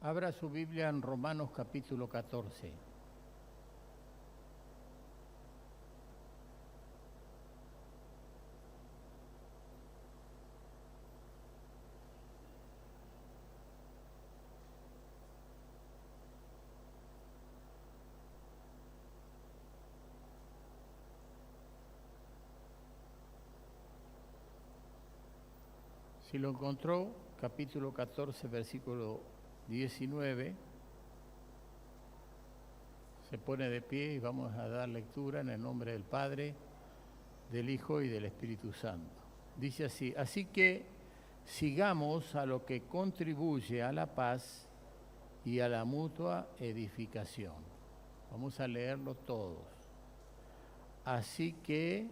Abra su Biblia en Romanos capítulo 14. Si lo encontró, capítulo 14, versículo 19, se pone de pie y vamos a dar lectura en el nombre del Padre, del Hijo y del Espíritu Santo. Dice así: así que sigamos a lo que contribuye a la paz y a la mutua edificación. Vamos a leerlo todos. Así que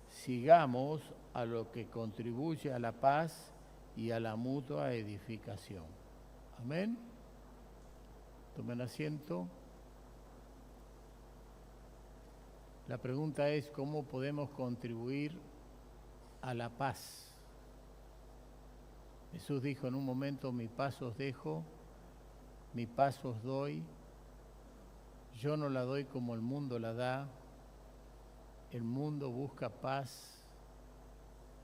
sigamos a lo que contribuye a la paz y a la mutua edificación. Amén. Tomen asiento. La pregunta es: ¿cómo podemos contribuir a la paz? Jesús dijo en un momento: mi paz os dejo, mi paz os doy. Yo no la doy como el mundo la da. El mundo busca paz,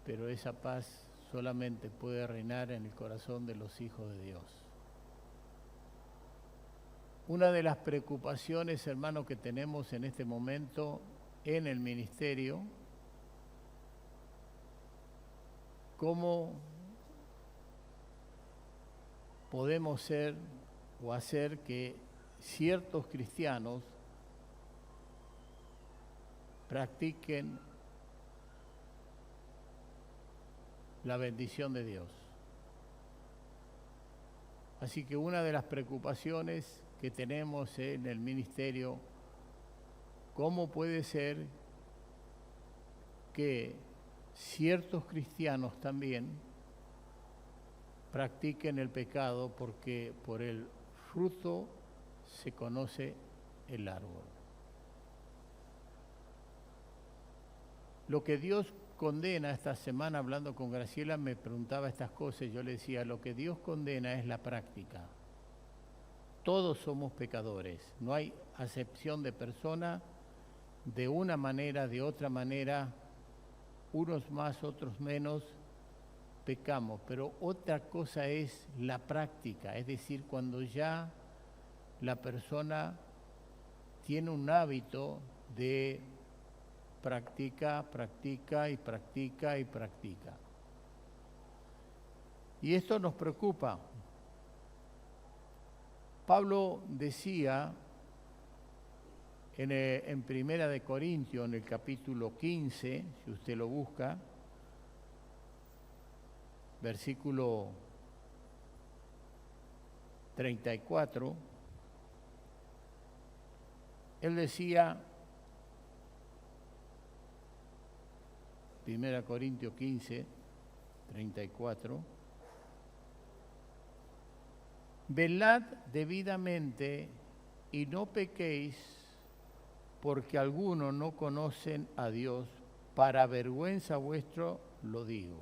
pero esa paz solamente puede reinar en el corazón de los hijos de Dios. Una de las preocupaciones, hermanos, que tenemos en este momento en el ministerio, cómo podemos ser o hacer que ciertos cristianos practiquen la bendición de Dios. Así que una de las preocupaciones que tenemos en el ministerio, ¿cómo puede ser que ciertos cristianos también practiquen el pecado? Porque por el fruto se conoce el árbol. Lo que Dios condena, esta semana hablando con Graciela me preguntaba estas cosas, yo le decía: lo que Dios condena es la práctica. Todos somos pecadores, no hay acepción de persona, de una manera, de otra manera, unos más, otros menos, pecamos, pero otra cosa es la práctica, es decir, cuando ya la persona tiene un hábito de practica. Y esto nos preocupa. Pablo decía en Primera de Corintios, en el capítulo 15, si usted lo busca, versículo 34, él decía, 1 Corintios 15, 34, velad debidamente y no pequéis, porque algunos no conocen a Dios, para vergüenza vuestro lo digo.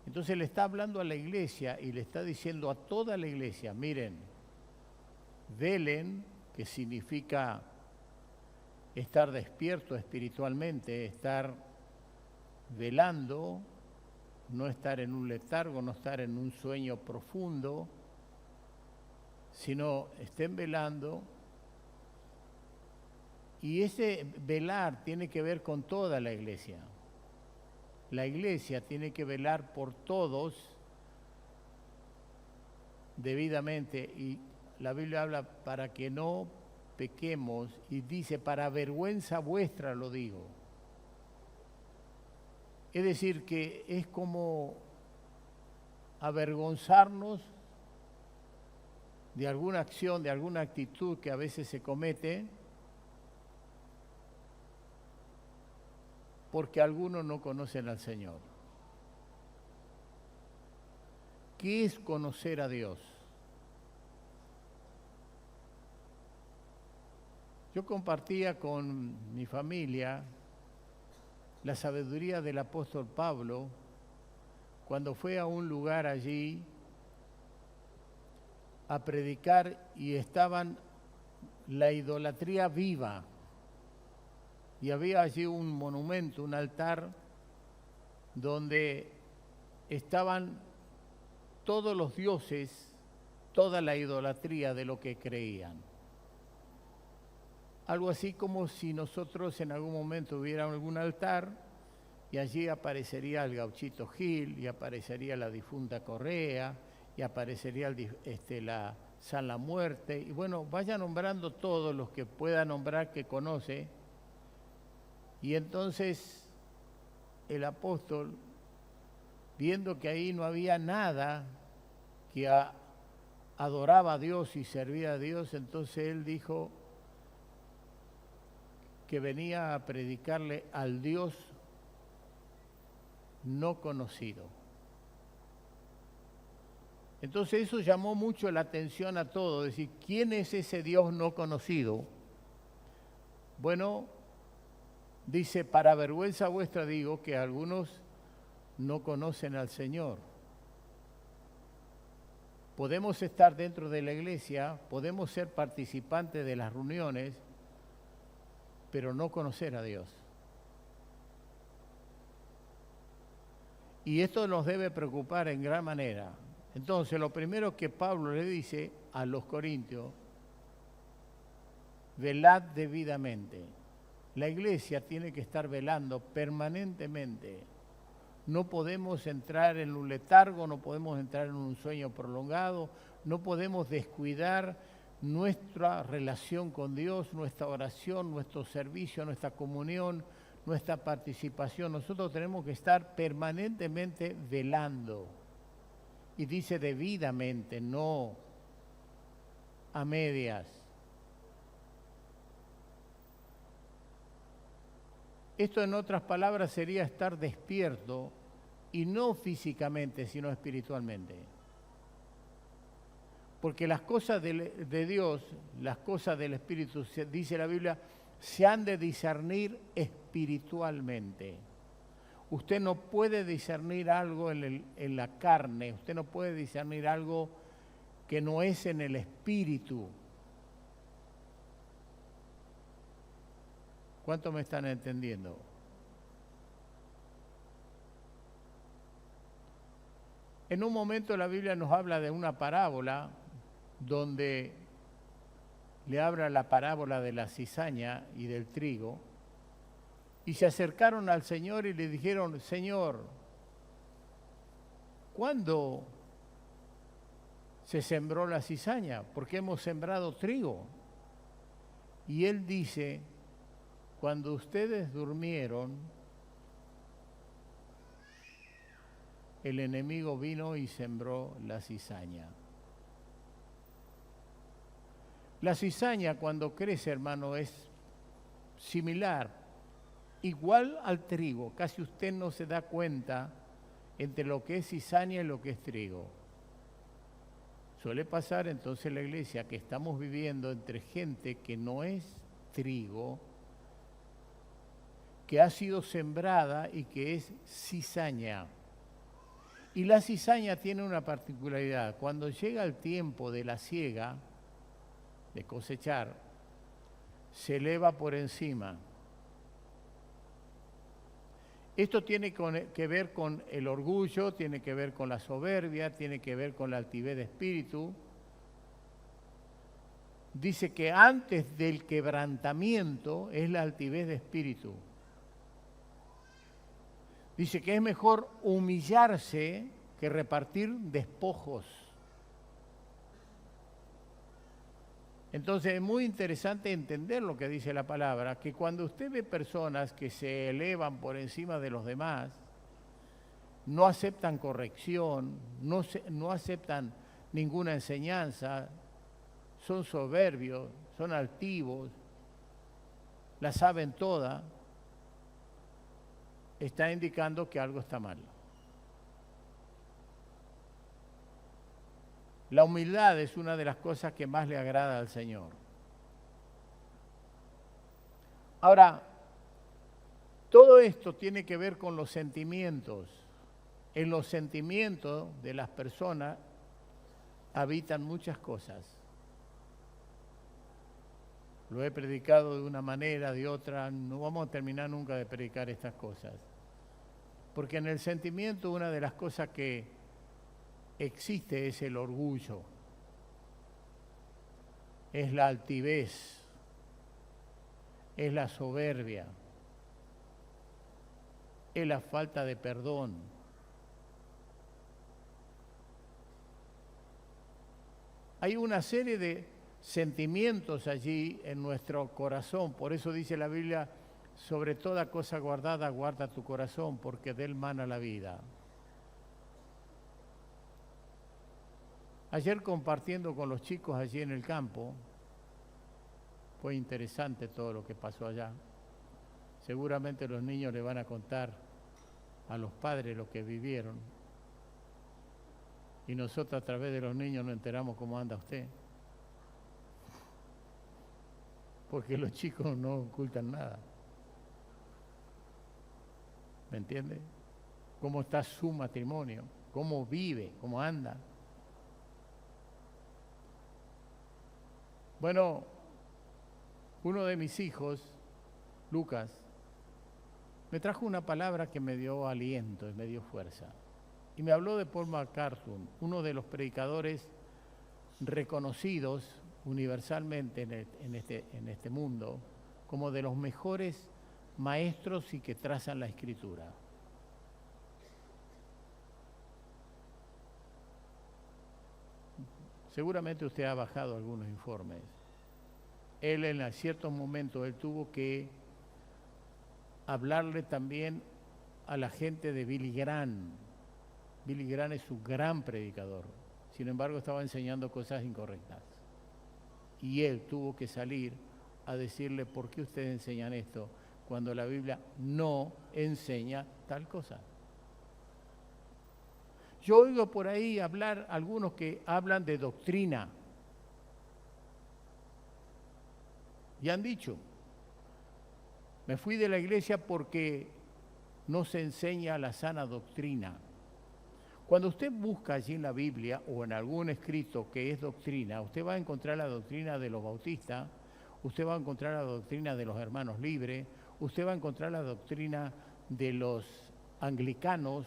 Entonces le está hablando a la iglesia y le está diciendo a toda la iglesia: miren, velen, que significa estar despierto espiritualmente, estar velando, no estar en un letargo, no estar en un sueño profundo, sino estén velando. Y ese velar tiene que ver con toda la iglesia. La iglesia tiene que velar por todos debidamente, y la Biblia habla para que no pequemos, y dice: para vergüenza vuestra lo digo. Es decir, que es como avergonzarnos de alguna acción, de alguna actitud que a veces se comete, porque algunos no conocen al Señor. ¿Qué es conocer a Dios? Yo compartía con mi familia la sabiduría del apóstol Pablo cuando fue a un lugar allí a predicar y estaban la idolatría viva. Y había allí un monumento, un altar, donde estaban todos los dioses, toda la idolatría de lo que creían. Algo así como si nosotros en algún momento hubiera algún altar y allí aparecería el Gauchito Gil, y aparecería la difunta Correa, y aparecería la San La Muerte, y bueno, vaya nombrando todos los que pueda nombrar que conoce. Y entonces el apóstol, viendo que ahí no había nada que adoraba a Dios y servía a Dios, entonces él dijo que venía a predicarle al Dios no conocido. Entonces eso llamó mucho la atención a todos, decir, ¿quién es ese Dios no conocido? Bueno, dice, para vergüenza vuestra digo que algunos no conocen al Señor. Podemos estar dentro de la iglesia, podemos ser participantes de las reuniones, pero no conocer a Dios. Y esto nos debe preocupar en gran manera. Entonces, lo primero que Pablo le dice a los corintios, velad debidamente. La iglesia tiene que estar velando permanentemente. No podemos entrar en un letargo, no podemos entrar en un sueño prolongado, no podemos descuidar nuestra relación con Dios, nuestra oración, nuestro servicio, nuestra comunión, nuestra participación. Nosotros tenemos que estar permanentemente velando. Y dice debidamente, no a medias. Esto, en otras palabras, sería estar despierto, y no físicamente, sino espiritualmente. Porque las cosas de Dios, las cosas del Espíritu, dice la Biblia, se han de discernir espiritualmente. Usted no puede discernir algo en la carne, usted no puede discernir algo que no es en el Espíritu. ¿Cuánto me están entendiendo? En un momento la Biblia nos habla de una parábola donde le habla la parábola de la cizaña y del trigo, y se acercaron al Señor y le dijeron, Señor, ¿cuándo se sembró la cizaña? Porque hemos sembrado trigo. Y él dice, cuando ustedes durmieron, el enemigo vino y sembró la cizaña. La cizaña, cuando crece, hermano, es similar, igual al trigo. Casi usted no se da cuenta entre lo que es cizaña y lo que es trigo. Suele pasar entonces en la iglesia que estamos viviendo entre gente que no es trigo, que ha sido sembrada y que es cizaña. Y la cizaña tiene una particularidad. Cuando llega el tiempo de la siega, de cosechar, se eleva por encima. Esto tiene que ver con el orgullo, tiene que ver con la soberbia, tiene que ver con la altivez de espíritu. Dice que antes del quebrantamiento es la altivez de espíritu. Dice que es mejor humillarse que repartir despojos. Entonces es muy interesante entender lo que dice la palabra, que cuando usted ve personas que se elevan por encima de los demás, no aceptan corrección, no aceptan ninguna enseñanza, son soberbios, son altivos, la saben toda, está indicando que algo está mal. La humildad es una de las cosas que más le agrada al Señor. Ahora, todo esto tiene que ver con los sentimientos. En los sentimientos de las personas habitan muchas cosas. Lo he predicado de una manera, de otra, no vamos a terminar nunca de predicar estas cosas. Porque en el sentimiento una de las cosas que existe es el orgullo, es la altivez, es la soberbia, es la falta de perdón. Hay una serie de sentimientos allí en nuestro corazón, por eso dice la Biblia, sobre toda cosa guardada, guarda tu corazón, porque de él mana la vida. Ayer compartiendo con los chicos allí en el campo, fue interesante todo lo que pasó allá. Seguramente los niños le van a contar a los padres lo que vivieron. Y nosotros a través de los niños nos enteramos cómo anda usted. Porque los chicos no ocultan nada. ¿Me entiende? ¿Cómo está su matrimonio? ¿Cómo vive? ¿Cómo anda? Bueno, uno de mis hijos, Lucas, me trajo una palabra que me dio aliento y me dio fuerza. Y me habló de Paul MacArthur, uno de los predicadores reconocidos universalmente en este mundo como de los mejores maestros y que trazan la Escritura. Seguramente usted ha bajado algunos informes. Él en ciertos momentos él tuvo que hablarle también a la gente de Billy Graham. Billy Graham es un gran predicador. Sin embargo, estaba enseñando cosas incorrectas. Y él tuvo que salir a decirle, ¿por qué ustedes enseñan esto? Cuando la Biblia no enseña tal cosa. Yo oigo por ahí hablar algunos que hablan de doctrina. Y han dicho, me fui de la iglesia porque no se enseña la sana doctrina. Cuando usted busca allí en la Biblia o en algún escrito que es doctrina, usted va a encontrar la doctrina de los bautistas, usted va a encontrar la doctrina de los hermanos libres, usted va a encontrar la doctrina de los anglicanos,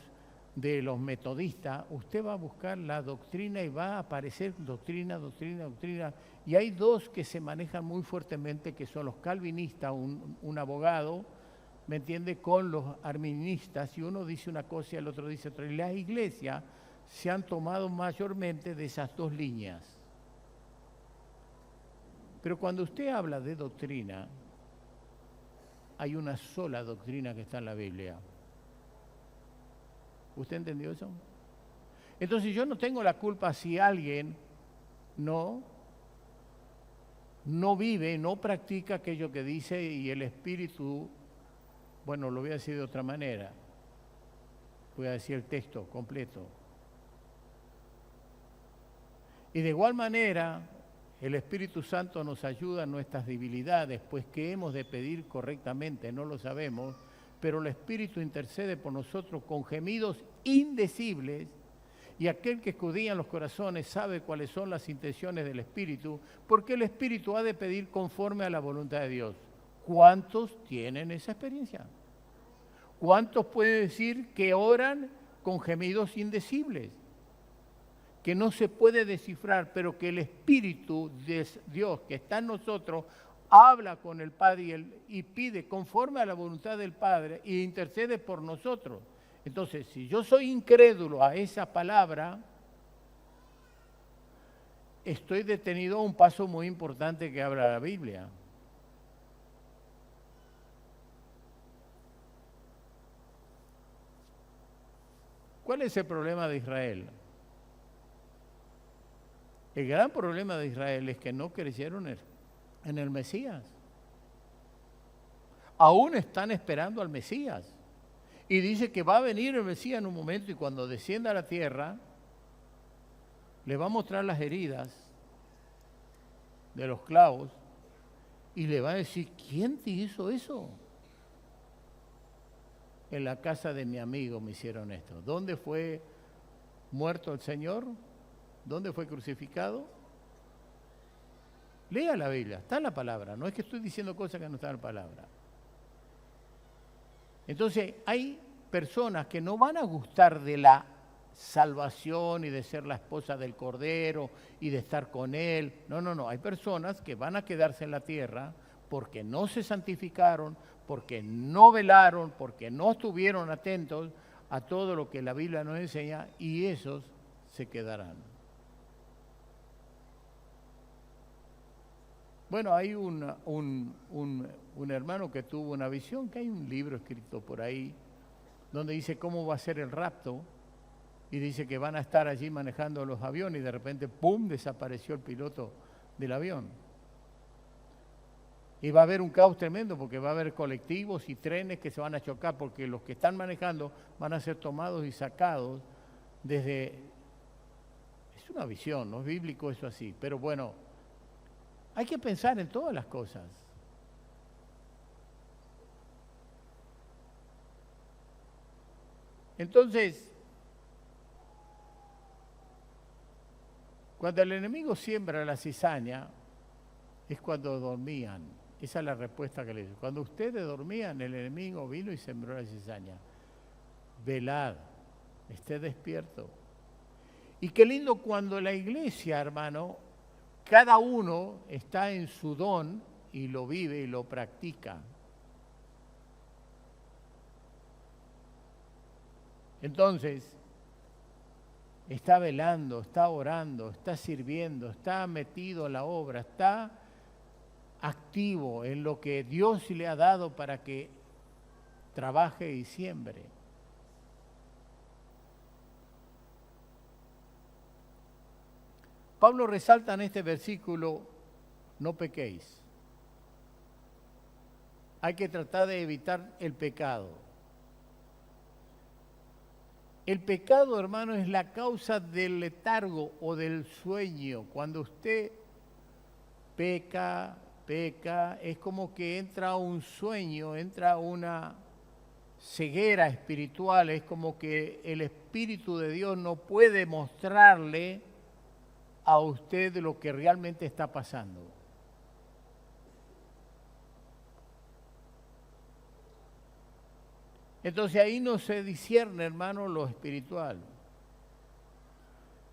de los metodistas, usted va a buscar la doctrina y va a aparecer doctrina, doctrina, doctrina. Y hay dos que se manejan muy fuertemente, que son los calvinistas, un abogado, ¿me entiende?, con los arminiistas, y uno dice una cosa y el otro dice otra. Y las iglesias se han tomado mayormente de esas dos líneas. Pero cuando usted habla de doctrina, hay una sola doctrina que está en la Biblia. ¿Usted entendió eso? Entonces yo no tengo la culpa si alguien no vive, no practica aquello que dice y el Espíritu, bueno, lo voy a decir de otra manera, voy a decir el texto completo. Y de igual manera, el Espíritu Santo nos ayuda en nuestras debilidades, pues que hemos de pedir correctamente, no lo sabemos, pero el Espíritu intercede por nosotros con gemidos indecibles, y aquel que escudriña los corazones sabe cuáles son las intenciones del Espíritu, porque el Espíritu ha de pedir conforme a la voluntad de Dios. ¿Cuántos tienen esa experiencia? ¿Cuántos pueden decir que oran con gemidos indecibles? Que no se puede descifrar, pero que el Espíritu de Dios que está en nosotros habla con el Padre y pide conforme a la voluntad del Padre e intercede por nosotros. Entonces, si yo soy incrédulo a esa palabra, estoy detenido a un paso muy importante que habla la Biblia. ¿Cuál es el problema de Israel? El gran problema de Israel es que no creyeron en el Mesías. Aún están esperando al Mesías. Y dice que va a venir el Mesías en un momento y cuando descienda a la tierra, le va a mostrar las heridas de los clavos y le va a decir, ¿quién te hizo eso? En la casa de mi amigo me hicieron esto. ¿Dónde fue muerto el Señor? ¿Dónde fue crucificado? Lea la Biblia, está en la palabra, no es que estoy diciendo cosas que no están en la palabra. Entonces, hay personas que no van a gustar de la salvación y de ser la esposa del Cordero y de estar con Él. No, hay personas que van a quedarse en la tierra porque no se santificaron, porque no velaron, porque no estuvieron atentos a todo lo que la Biblia nos enseña, y esos se quedarán. Bueno, hay un hermano que tuvo una visión, que hay un libro escrito por ahí, donde dice cómo va a ser el rapto, y dice que van a estar allí manejando los aviones y de repente, ¡pum!, desapareció el piloto del avión. Y va a haber un caos tremendo porque va a haber colectivos y trenes que se van a chocar porque los que están manejando van a ser tomados y sacados desde... Es una visión, no es bíblico eso así, pero bueno, hay que pensar en todas las cosas. Entonces, cuando el enemigo siembra la cizaña, es cuando dormían. Esa es la respuesta que le dice. Cuando ustedes dormían, el enemigo vino y sembró la cizaña. Velad, esté despierto. Y qué lindo cuando la iglesia, hermano, cada uno está en su don y lo vive y lo practica. Entonces, está velando, está orando, está sirviendo, está metido en la obra, está activo en lo que Dios le ha dado para que trabaje y siembre. Pablo resalta en este versículo, no pequéis. Hay que tratar de evitar el pecado. El pecado, hermano, es la causa del letargo o del sueño. Cuando usted peca, es como que entra un sueño, entra una ceguera espiritual, es como que el Espíritu de Dios no puede mostrarle a usted lo que realmente está pasando. Entonces ahí no se discierne, hermano, lo espiritual.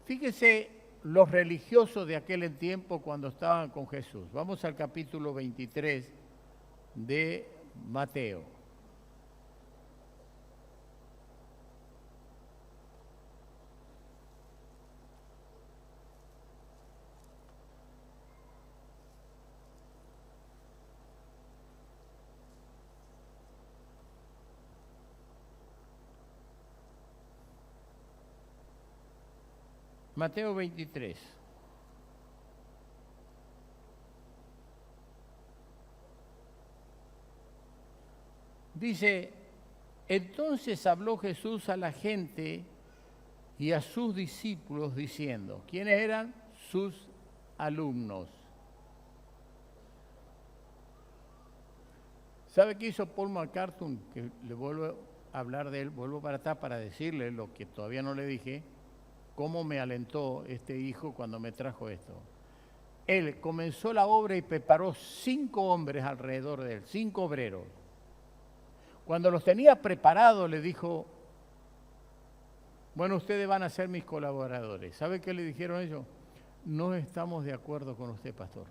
Fíjese los religiosos de aquel tiempo cuando estaban con Jesús. Vamos al capítulo 23 de Mateo. Mateo 23. Dice, entonces habló Jesús a la gente y a sus discípulos diciendo, ¿quiénes eran? Sus alumnos. ¿Sabe qué hizo Paul MacArthur? Que le vuelvo a hablar de él, vuelvo para atrás para decirle lo que todavía no le dije. Cómo me alentó este hijo cuando me trajo esto. Él comenzó la obra y preparó 5 hombres alrededor de él, 5 obreros. Cuando los tenía preparados le dijo, bueno, ustedes van a ser mis colaboradores. ¿Sabe qué le dijeron ellos? No estamos de acuerdo con usted, pastor.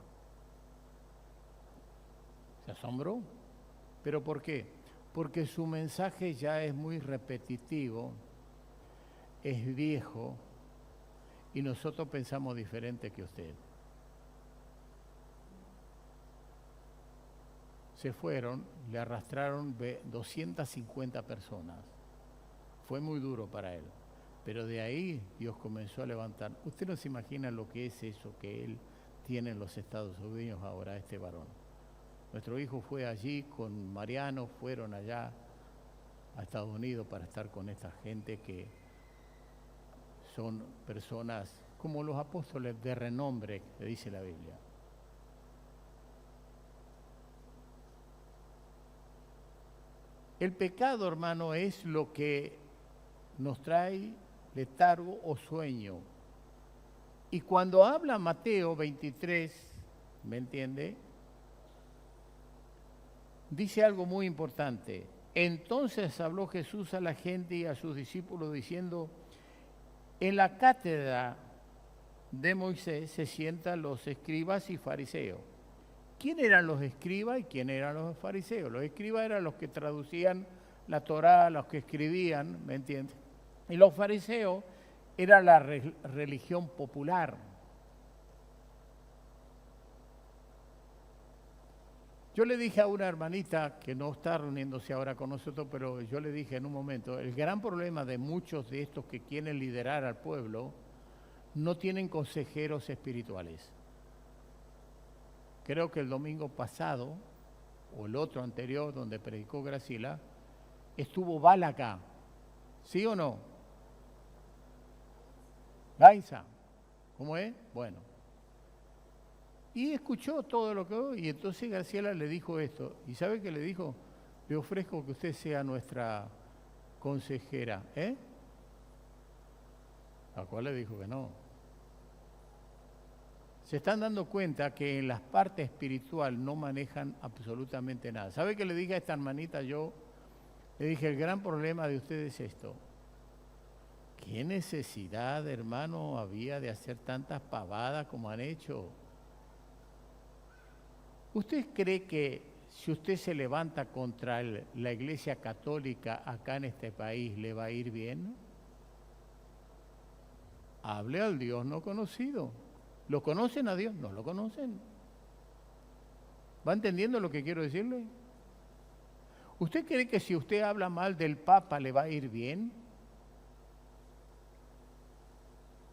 Se asombró. ¿Pero por qué? Porque su mensaje ya es muy repetitivo, es viejo, y nosotros pensamos diferente que usted. Se fueron, le arrastraron 250 personas. Fue muy duro para él. Pero de ahí Dios comenzó a levantar. Usted no se imagina lo que es eso que él tiene en los Estados Unidos ahora, este varón. Nuestro hijo fue allí con Mariano, fueron allá a Estados Unidos para estar con esta gente que son personas como los apóstoles de renombre, que dice la Biblia. El pecado, hermano, es lo que nos trae letargo o sueño. Y cuando habla Mateo 23, ¿me entiende? Dice algo muy importante. Entonces habló Jesús a la gente y a sus discípulos diciendo, en la cátedra de Moisés se sientan los escribas y fariseos. ¿Quién eran los escribas y quién eran los fariseos? Los escribas eran los que traducían la Torá, los que escribían, ¿me entiendes? Y los fariseos era la religión popular. Yo le dije a una hermanita que no está reuniéndose ahora con nosotros, pero yo le dije en un momento, el gran problema de muchos de estos que quieren liderar al pueblo, no tienen consejeros espirituales. Creo que el domingo pasado, o el otro anterior, donde predicó Graciela, estuvo Bala acá. ¿Sí o no? Gainza. ¿Cómo es? Bueno. Y escuchó todo lo que... Y entonces Graciela le dijo esto. ¿Y sabe qué le dijo? Le ofrezco que usted sea nuestra consejera. La cual le dijo que no. Se están dando cuenta que en la parte espiritual no manejan absolutamente nada. ¿Sabe qué le dije a esta hermanita yo? Le dije, el gran problema de ustedes es esto. ¿Qué necesidad, hermano, había de hacer tantas pavadas como han hecho? ¿Usted cree que si usted se levanta contra la Iglesia Católica acá en este país, le va a ir bien? Hable al Dios no conocido. ¿Lo conocen a Dios? No lo conocen. ¿Va entendiendo lo que quiero decirle? ¿Usted cree que si usted habla mal del Papa le va a ir bien?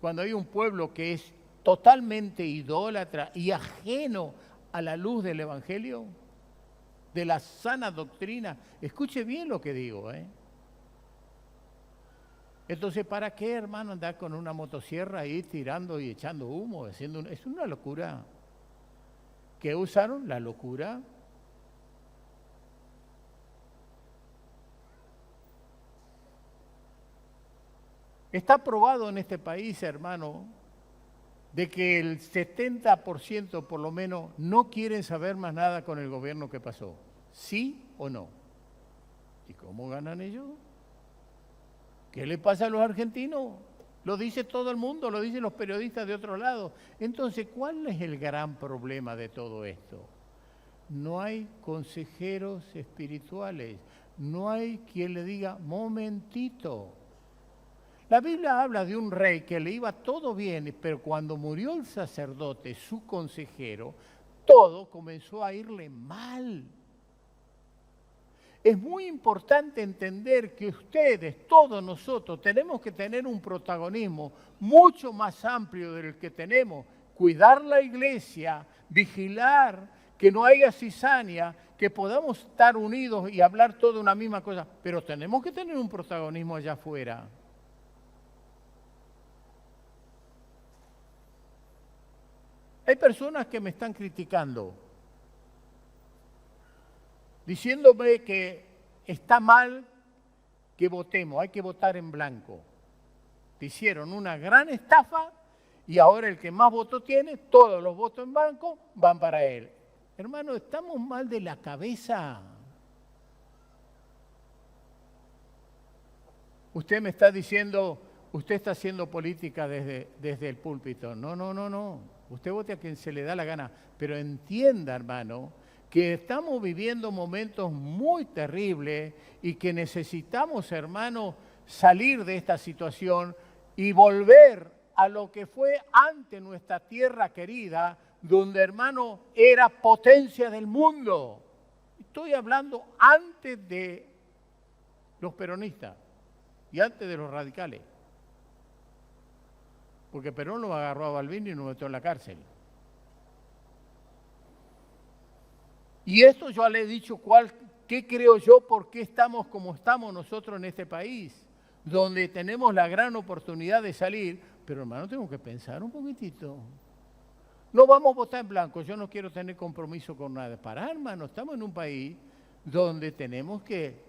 Cuando hay un pueblo que es totalmente idólatra y ajeno a la luz del Evangelio, de la sana doctrina, escuche bien lo que digo, Entonces, ¿para qué, hermano, andar con una motosierra ahí tirando y echando humo? Es una locura. ¿Qué usaron? La locura. Está probado en este país, hermano, de que el 70% por lo menos no quieren saber más nada con el gobierno que pasó. ¿Sí o no? ¿Y cómo ganan ellos? ¿Qué le pasa a los argentinos? Lo dice todo el mundo, lo dicen los periodistas de otro lado. Entonces, ¿cuál es el gran problema de todo esto? No hay consejeros espirituales, no hay quien le diga, momentito. La Biblia habla de un rey que le iba todo bien, pero cuando murió el sacerdote, su consejero, todo comenzó a irle mal. Es muy importante entender que ustedes, todos nosotros, tenemos que tener un protagonismo mucho más amplio del que tenemos. Cuidar la iglesia, vigilar que no haya cizaña, que podamos estar unidos y hablar toda una misma cosa. Pero tenemos que tener un protagonismo allá afuera. Hay personas que me están criticando, diciéndome que está mal que votemos, hay que votar en blanco. Te hicieron una gran estafa y ahora el que más votos tiene, todos los votos en blanco van para él. Hermano, estamos mal de la cabeza. Usted me está diciendo, usted está haciendo política desde el púlpito. No. Usted vote a quien se le da la gana, pero entienda, hermano, que estamos viviendo momentos muy terribles y que necesitamos, hermano, salir de esta situación y volver a lo que fue antes nuestra tierra querida, donde, hermano, era potencia del mundo. Estoy hablando antes de los peronistas y antes de los radicales. Porque Perón lo agarró a Balbini y lo metió en la cárcel. Y esto yo le he dicho qué creo yo, por qué estamos como estamos nosotros en este país, donde tenemos la gran oportunidad de salir, pero hermano, tenemos que pensar un poquitito. No vamos a votar en blanco, yo no quiero tener compromiso con nada. Para, hermano, estamos en un país donde tenemos que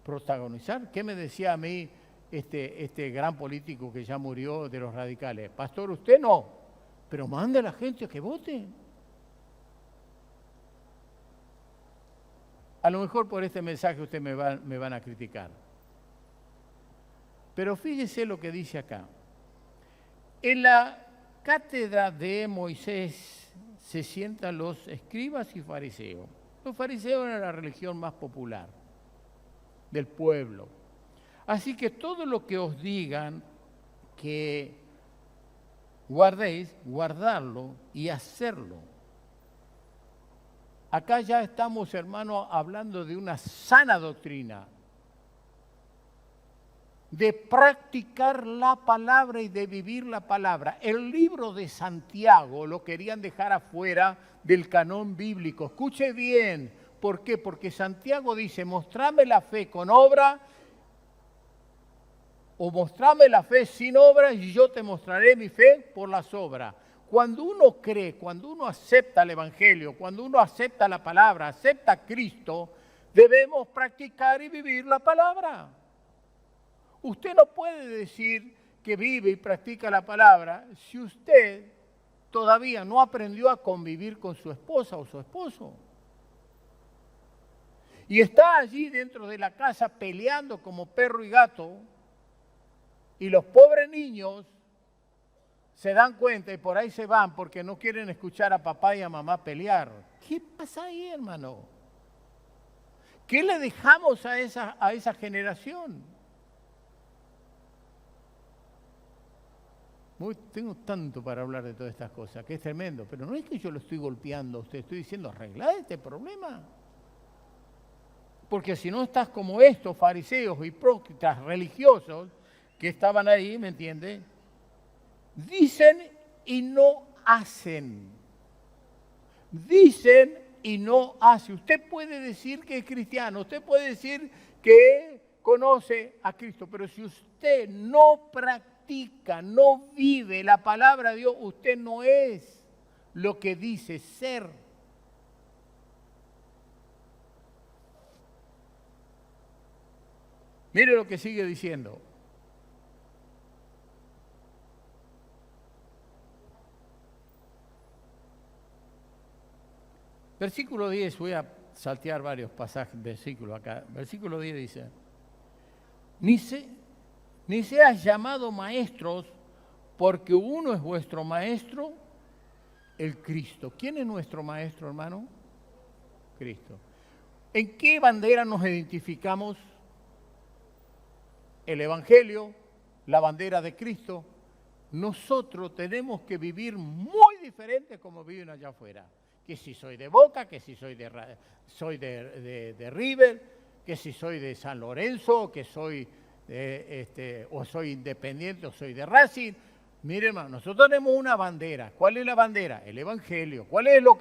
protagonizar. ¿Qué me decía a mí este gran político que ya murió de los radicales? Pastor, usted no, pero mande a la gente a que vote. A lo mejor por este mensaje ustedes me van a criticar. Pero fíjese lo que dice acá. En la cátedra de Moisés se sientan los escribas y fariseos. Los fariseos eran la religión más popular del pueblo. Así que todo lo que os digan que guardéis, guardarlo y hacerlo. Acá ya estamos, hermanos, hablando de una sana doctrina, de practicar la palabra y de vivir la palabra. El libro de Santiago lo querían dejar afuera del canon bíblico. Escuche bien, ¿por qué? Porque Santiago dice, mostrame la fe con obra o mostrame la fe sin obras y yo te mostraré mi fe por las obras. Cuando uno cree, cuando uno acepta el Evangelio, cuando uno acepta la palabra, acepta a Cristo, debemos practicar y vivir la palabra. Usted no puede decir que vive y practica la palabra si usted todavía no aprendió a convivir con su esposa o su esposo. Y está allí dentro de la casa peleando como perro y gato, y los pobres niños se dan cuenta y por ahí se van porque no quieren escuchar a papá y a mamá pelear. ¿Qué pasa ahí, hermano? ¿Qué le dejamos a esa generación? Tengo tanto para hablar de todas estas cosas, que es tremendo, pero no es que yo lo estoy golpeando a usted, estoy diciendo, arreglad este problema. Porque si no estás como estos fariseos, hipócritas, religiosos, que estaban ahí, ¿me entiende? Dicen y no hacen. Dicen y no hacen. Usted puede decir que es cristiano, usted puede decir que conoce a Cristo, pero si usted no practica, no vive la palabra de Dios, usted no es lo que dice ser. Mire lo que sigue diciendo. Versículo 10, voy a saltear varios pasajes, versículos acá. Versículo 10 dice, ni seas llamado maestros, porque uno es vuestro maestro, el Cristo. ¿Quién es nuestro maestro, hermano? Cristo. ¿En qué bandera nos identificamos? El Evangelio, la bandera de Cristo. Nosotros tenemos que vivir muy diferente como viven allá afuera. Que si soy de Boca, que si soy de River, que si soy de San Lorenzo, que soy o soy independiente o soy de Racing. Mire, hermano, nosotros tenemos una bandera. ¿Cuál es la bandera? El Evangelio. ¿Cuál es lo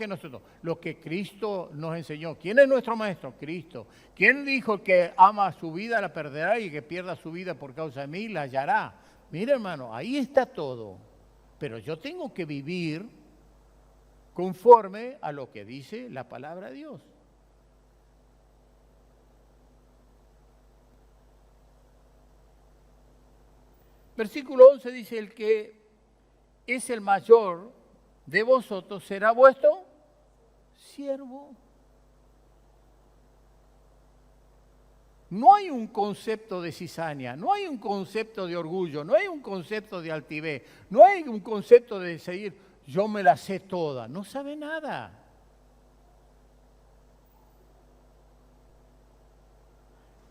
que Cristo nos enseñó? ¿Quién es nuestro maestro? Cristo. ¿Quién dijo que ama su vida la perderá y que pierda su vida por causa de mí la hallará? Mire, hermano, ahí está todo. Pero yo tengo que vivir conforme a lo que dice la palabra de Dios. Versículo 11 dice, el que es el mayor de vosotros será vuestro siervo. No hay un concepto de cizaña, no hay un concepto de orgullo, no hay un concepto de altivez, no hay un concepto de seguir, yo me la sé toda, no sabe nada.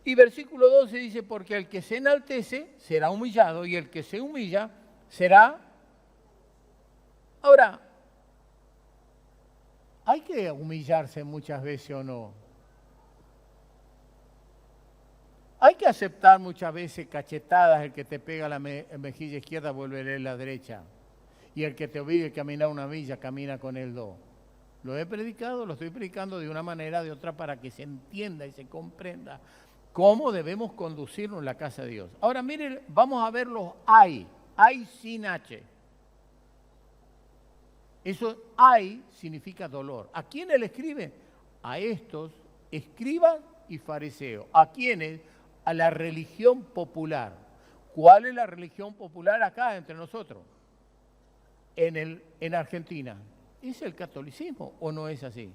Y versículo 12 dice, porque el que se enaltece será humillado y el que se humilla será... Ahora, ¿hay que humillarse muchas veces o no? Hay que aceptar muchas veces cachetadas, el que te pega la mejilla izquierda vuelve la derecha. Y el que te obligue a caminar una milla, camina con él 2. Lo he predicado, lo estoy predicando de una manera, de otra, para que se entienda y se comprenda cómo debemos conducirnos en la casa de Dios. Ahora miren, vamos a ver los hay sin H. Eso hay significa dolor. ¿A quién él escribe? A estos escribas y fariseos. ¿A quiénes? A la religión popular. ¿Cuál es la religión popular acá entre nosotros? en Argentina. ¿Es el catolicismo o no es así?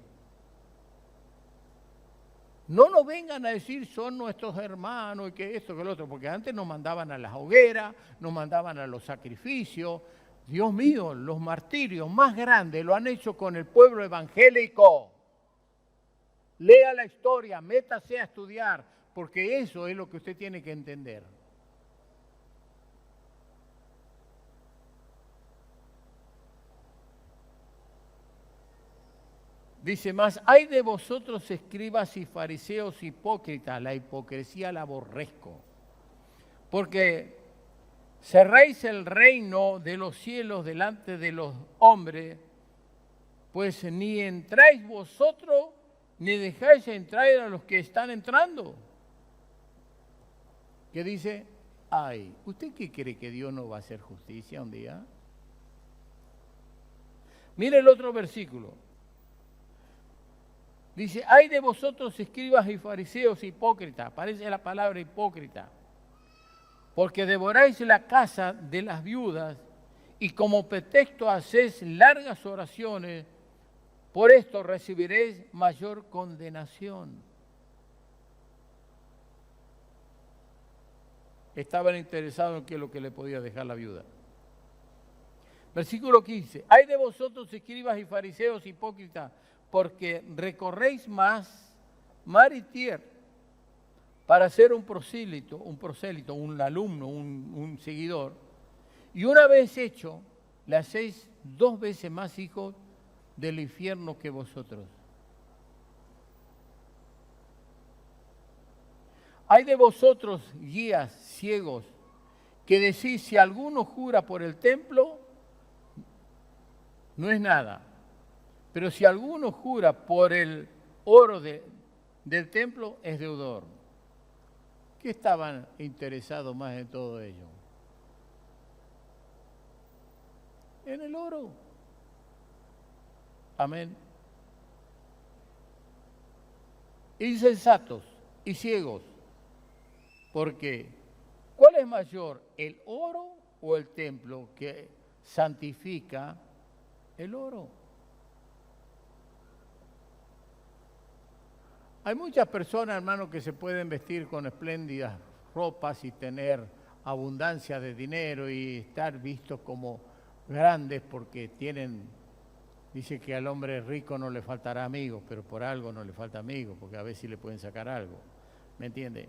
No nos vengan a decir son nuestros hermanos y que esto, que lo otro, porque antes nos mandaban a las hogueras, nos mandaban a los sacrificios. Dios mío, los martirios más grandes lo han hecho con el pueblo evangélico. Lea la historia, métase a estudiar, porque eso es lo que usted tiene que entender. Dice más, hay de vosotros escribas y fariseos hipócritas, la hipocresía la aborrezco, porque cerráis el reino de los cielos delante de los hombres, pues ni entráis vosotros, ni dejáis entrar a los que están entrando. ¿Qué dice? Ay, ¿usted qué cree que Dios no va a hacer justicia un día? Mire el otro versículo. Dice, hay de vosotros escribas y fariseos hipócritas, aparece la palabra hipócrita, porque devoráis la casa de las viudas y como pretexto hacéis largas oraciones, por esto recibiréis mayor condenación. Estaban interesados en qué es lo que le podía dejar la viuda. Versículo 15, hay de vosotros escribas y fariseos hipócritas, porque recorréis mar y tierra para ser un prosélito, un alumno, un seguidor, y una vez hecho, le hacéis 2 veces más hijos del infierno que vosotros. Hay de vosotros guías ciegos que decís, si alguno jura por el templo, no es nada. Pero si alguno jura por el oro del templo, es deudor. ¿Qué estaban interesados más en todo ello? En el oro. Amén. Insensatos y ciegos. Porque, ¿cuál es mayor, el oro o el templo que santifica el oro? Hay muchas personas, hermanos, que se pueden vestir con espléndidas ropas y tener abundancia de dinero y estar vistos como grandes porque tienen, dice que al hombre rico no le faltará amigos, pero por algo no le falta amigos, porque a veces le pueden sacar algo. ¿Me entiende?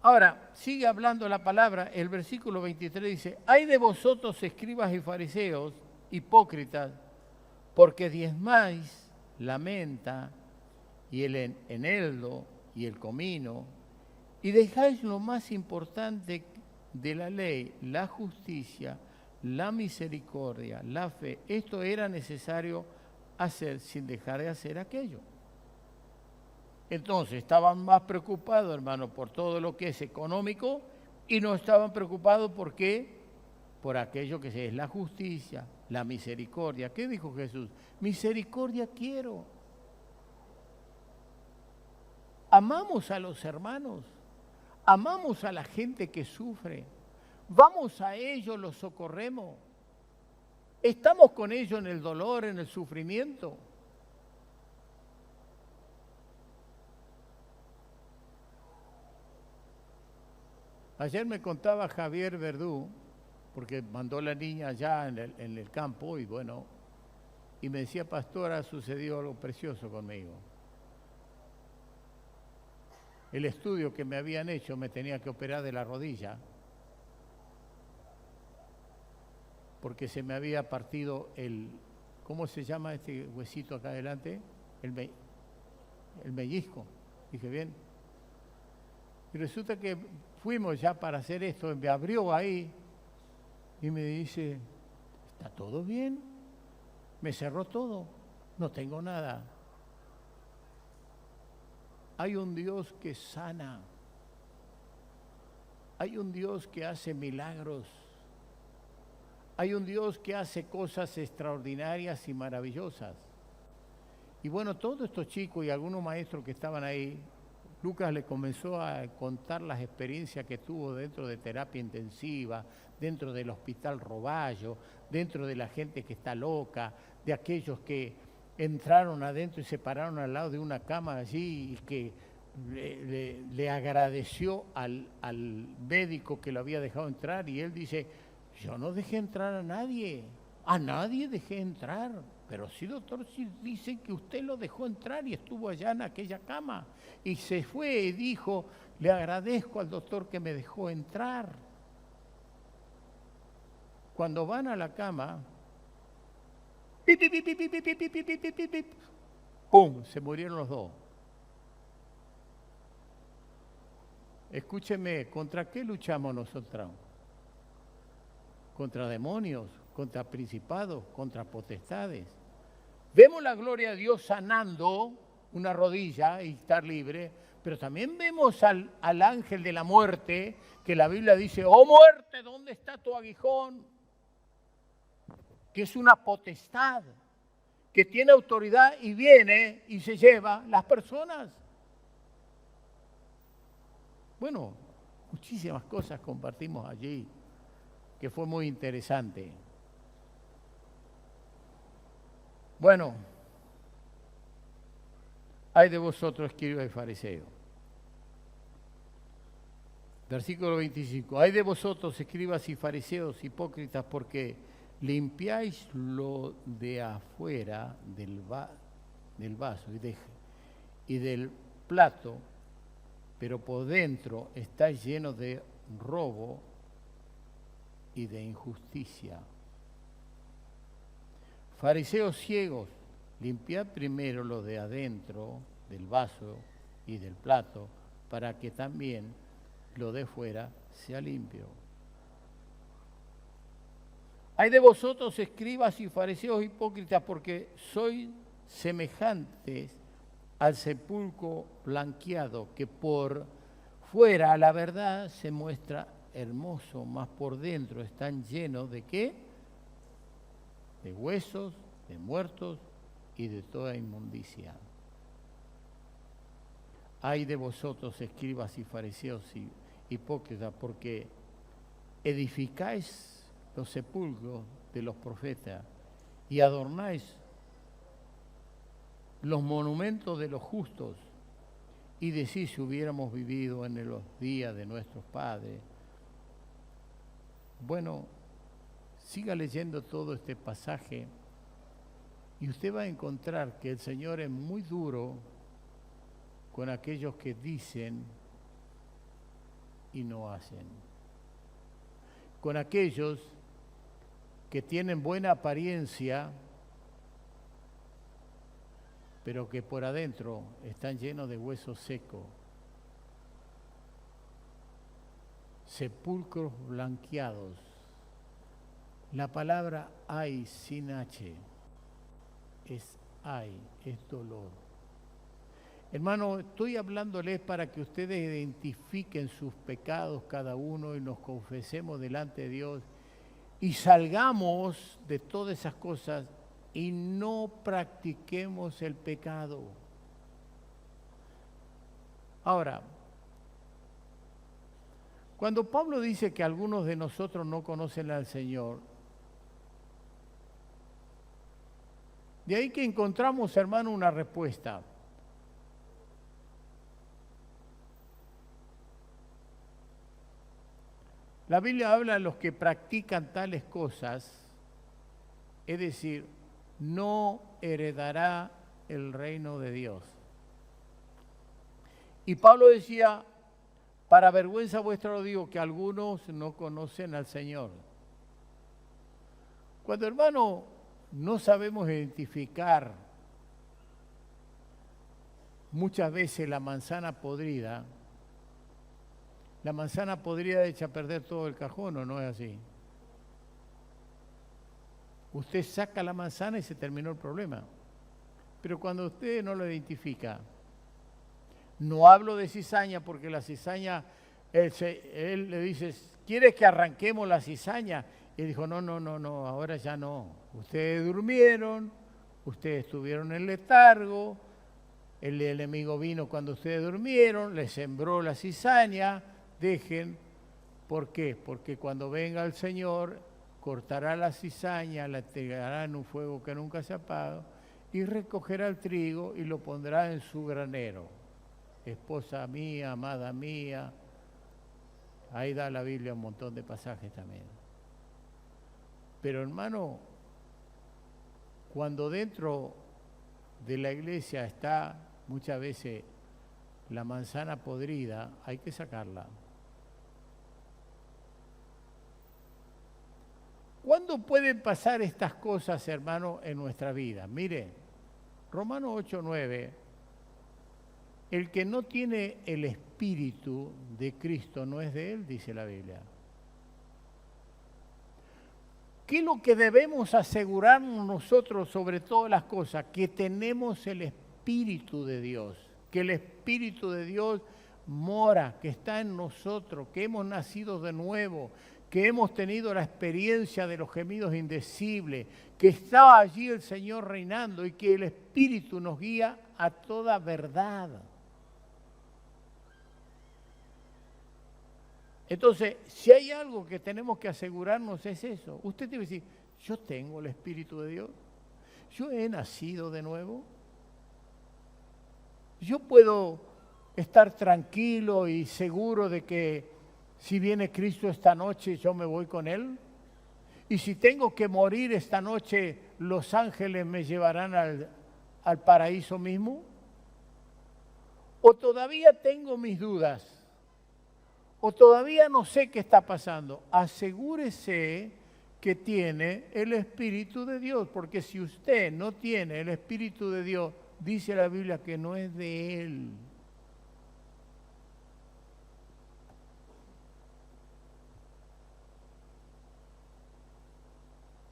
Ahora, sigue hablando la palabra, el versículo 23 dice, hay de vosotros escribas y fariseos, hipócritas, porque diezmáis la menta y el eneldo y el comino, y dejáis lo más importante de la ley, la justicia, la misericordia, la fe. Esto era necesario hacer sin dejar de hacer aquello. Entonces estaban más preocupados, hermano, por todo lo que es económico y no estaban preocupados por qué, por aquello que es la justicia, la misericordia. ¿Qué dijo Jesús? Misericordia quiero. Amamos a los hermanos, amamos a la gente que sufre, vamos a ellos, los socorremos, estamos con ellos en el dolor, en el sufrimiento. Ayer me contaba Javier Verdú, porque mandó la niña allá en el campo y bueno, y me decía, pastora, sucedió algo precioso conmigo. El estudio que me habían hecho me tenía que operar de la rodilla porque se me había partido ¿cómo se llama este huesito acá adelante? El pellizco. Dije, bien. Y resulta que fuimos ya para hacer esto, me abrió ahí y me dice, ¿está todo bien? Me cerró todo, no tengo nada. Hay un Dios que sana, hay un Dios que hace milagros, hay un Dios que hace cosas extraordinarias y maravillosas. Y bueno, todos estos chicos y algunos maestros que estaban ahí, Lucas le comenzó a contar las experiencias que tuvo dentro de terapia intensiva, dentro del hospital Roballo, dentro de la gente que está loca, de aquellos que entraron adentro y se pararon al lado de una cama allí y que le agradeció al médico que lo había dejado entrar y él dice, yo no dejé entrar a nadie dejé entrar, pero sí, doctor, sí dicen que usted lo dejó entrar y estuvo allá en aquella cama y se fue y dijo, le agradezco al doctor que me dejó entrar. Cuando van a la cama, ¡pum!, se murieron los dos. Escúcheme, ¿contra qué luchamos nosotros? Contra demonios, contra principados, contra potestades. Vemos la gloria de Dios sanando una rodilla y estar libre, pero también vemos al ángel de la muerte, que la Biblia dice, oh muerte, ¿dónde está tu aguijón? Que es una potestad, que tiene autoridad y viene y se lleva las personas. Bueno, muchísimas cosas compartimos allí, que fue muy interesante. Bueno, ay de vosotros, escribas y fariseos. Versículo 25. Ay de vosotros, escribas y fariseos, hipócritas, porque limpiáis lo de afuera del vaso y del plato, pero por dentro está lleno de robo y de injusticia. Fariseos ciegos, limpiad primero lo de adentro del vaso y del plato, para que también lo de fuera sea limpio. Hay de vosotros, escribas y fariseos hipócritas, porque sois semejantes al sepulcro blanqueado, que por fuera, la verdad, se muestra hermoso, mas por dentro están llenos ¿de qué? De huesos, de muertos y de toda inmundicia. Ay de vosotros, escribas y fariseos y hipócritas, porque edificáis los sepulcros de los profetas y adornáis los monumentos de los justos y decís, si hubiéramos vivido en los días de nuestros padres. Bueno, siga leyendo todo este pasaje y usted va a encontrar que el Señor es muy duro con aquellos que dicen y no hacen. Con aquellos que tienen buena apariencia, pero que por adentro están llenos de huesos secos. Sepulcros blanqueados. La palabra ay sin H es ay, es dolor. Hermano, estoy hablándoles para que ustedes identifiquen sus pecados cada uno y nos confesemos delante de Dios y salgamos de todas esas cosas y no practiquemos el pecado. Ahora, cuando Pablo dice que algunos de nosotros no conocen al Señor, de ahí que encontramos, hermano, una respuesta. La Biblia habla de los que practican tales cosas, es decir, no heredará el reino de Dios. Y Pablo decía, para vergüenza vuestra lo digo, que algunos no conocen al Señor. Cuando, hermano, no sabemos identificar muchas veces la manzana podrida echa a perder todo el cajón, ¿o no es así? Usted saca la manzana y se terminó el problema. Pero cuando usted no lo identifica, no hablo de cizaña porque la cizaña, él le dice, ¿quieres que arranquemos la cizaña? Y dijo, no, ahora ya no. Ustedes durmieron, ustedes estuvieron en letargo, el enemigo vino cuando ustedes durmieron, les sembró la cizaña, dejen. ¿Por qué? Porque cuando venga el Señor, cortará la cizaña, la entregará en un fuego que nunca se apaga, y recogerá el trigo y lo pondrá en su granero. Esposa mía, amada mía, ahí da la Biblia un montón de pasajes también. Pero hermano, cuando dentro de la iglesia está muchas veces la manzana podrida, hay que sacarla. ¿Cuándo pueden pasar estas cosas, hermano, en nuestra vida? Mire, Romanos 8:9, el que no tiene el Espíritu de Cristo no es de Él, dice la Biblia. ¿Qué es lo que debemos asegurarnos nosotros sobre todas las cosas? Que tenemos el Espíritu de Dios, que el Espíritu de Dios mora, que está en nosotros, que hemos nacido de nuevo, que hemos tenido la experiencia de los gemidos indecibles, que está allí el Señor reinando y que el Espíritu nos guía a toda verdad. Entonces, si hay algo que tenemos que asegurarnos es eso. Usted debe decir, yo tengo el Espíritu de Dios, yo he nacido de nuevo, yo puedo estar tranquilo y seguro de que si viene Cristo esta noche, yo me voy con Él. Y si tengo que morir esta noche, los ángeles me llevarán al paraíso mismo. O todavía tengo mis dudas. O todavía no sé qué está pasando. Asegúrese que tiene el Espíritu de Dios. Porque si usted no tiene el Espíritu de Dios, dice la Biblia que no es de Él.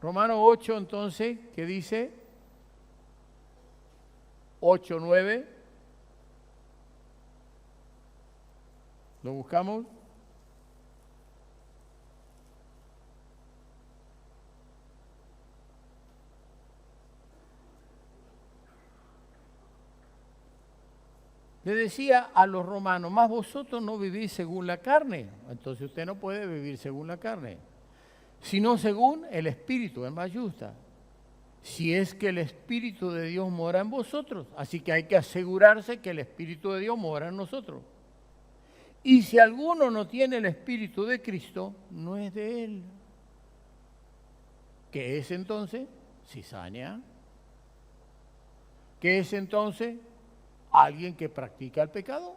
Romanos 8, entonces, ¿qué dice? 8:9. ¿Lo buscamos? Le decía a los romanos, más vosotros no vivís según la carne. Entonces usted no puede vivir según la carne, sino según el Espíritu, en mayúscula. Si es que el Espíritu de Dios mora en vosotros. Así que hay que asegurarse que el Espíritu de Dios mora en nosotros. Y si alguno no tiene el Espíritu de Cristo, no es de Él. ¿Qué es entonces? Cizaña. ¿Qué es entonces? Alguien que practica el pecado.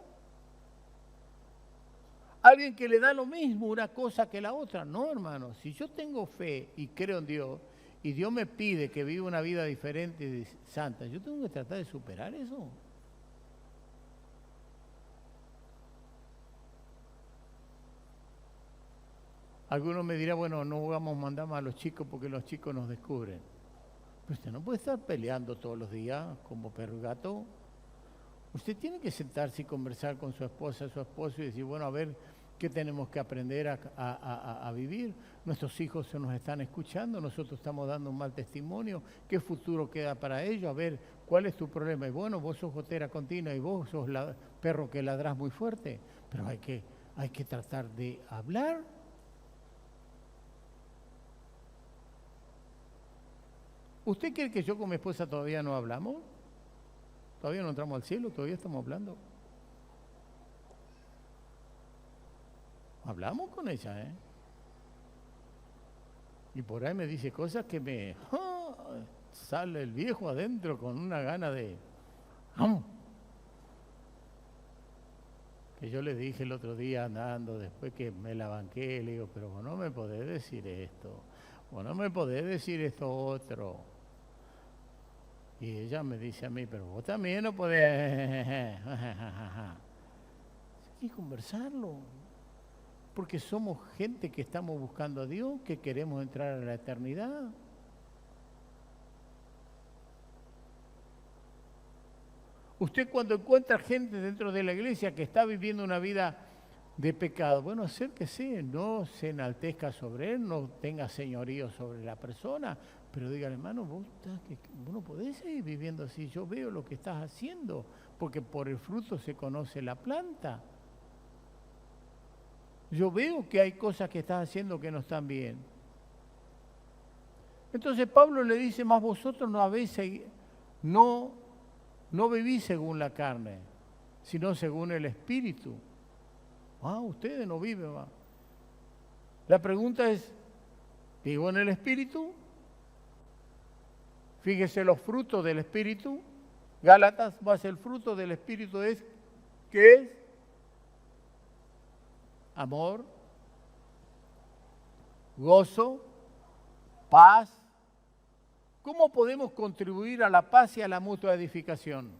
Alguien que le da lo mismo una cosa que la otra. No, hermano, si yo tengo fe y creo en Dios, y Dios me pide que viva una vida diferente y santa, yo tengo que tratar de superar eso. Algunos me dirán, bueno, no vamos a mandar más a los chicos porque los chicos nos descubren. Pero usted no puede estar peleando todos los días como perro y gato. Usted tiene que sentarse y conversar con su esposa, su esposo y decir, bueno, a ver qué tenemos que aprender a vivir. Nuestros hijos se nos están escuchando, nosotros estamos dando un mal testimonio. ¿Qué futuro queda para ellos? A ver, ¿cuál es tu problema? Y bueno, vos sos gotera continua y vos sos perro que ladrás muy fuerte. Pero hay que tratar de hablar. ¿Usted cree que yo con mi esposa todavía no hablamos? Todavía no entramos al cielo, todavía estamos hablando. Hablamos con ella, ¿eh? Y por ahí me dice cosas que me... sale el viejo adentro con una gana de... Que yo le dije el otro día andando, después que me la banqué, le digo, pero vos no me podés decir esto, vos no me podés decir esto otro. Y ella me dice a mí, pero vos también no podés. Hay que conversarlo. Porque somos gente que estamos buscando a Dios, que queremos entrar a la eternidad. Usted cuando encuentra gente dentro de la iglesia que está viviendo una vida de pecado, bueno, acérquese, no se enaltezca sobre él, no tenga señorío sobre la persona, pero dígale, hermano, vos no podés seguir viviendo así, yo veo lo que estás haciendo. porque por el fruto se conoce la planta. Yo veo que hay cosas que estás haciendo que no están bien. Entonces Pablo le dice, más vosotros no vivís según la carne, sino según el Espíritu. Ustedes no viven más. La pregunta es, ¿vivo en el Espíritu? Fíjese los frutos del Espíritu. Gálatas, más el fruto del Espíritu es, ¿qué es? Amor, gozo, paz. ¿Cómo podemos contribuir a la paz y a la mutua edificación?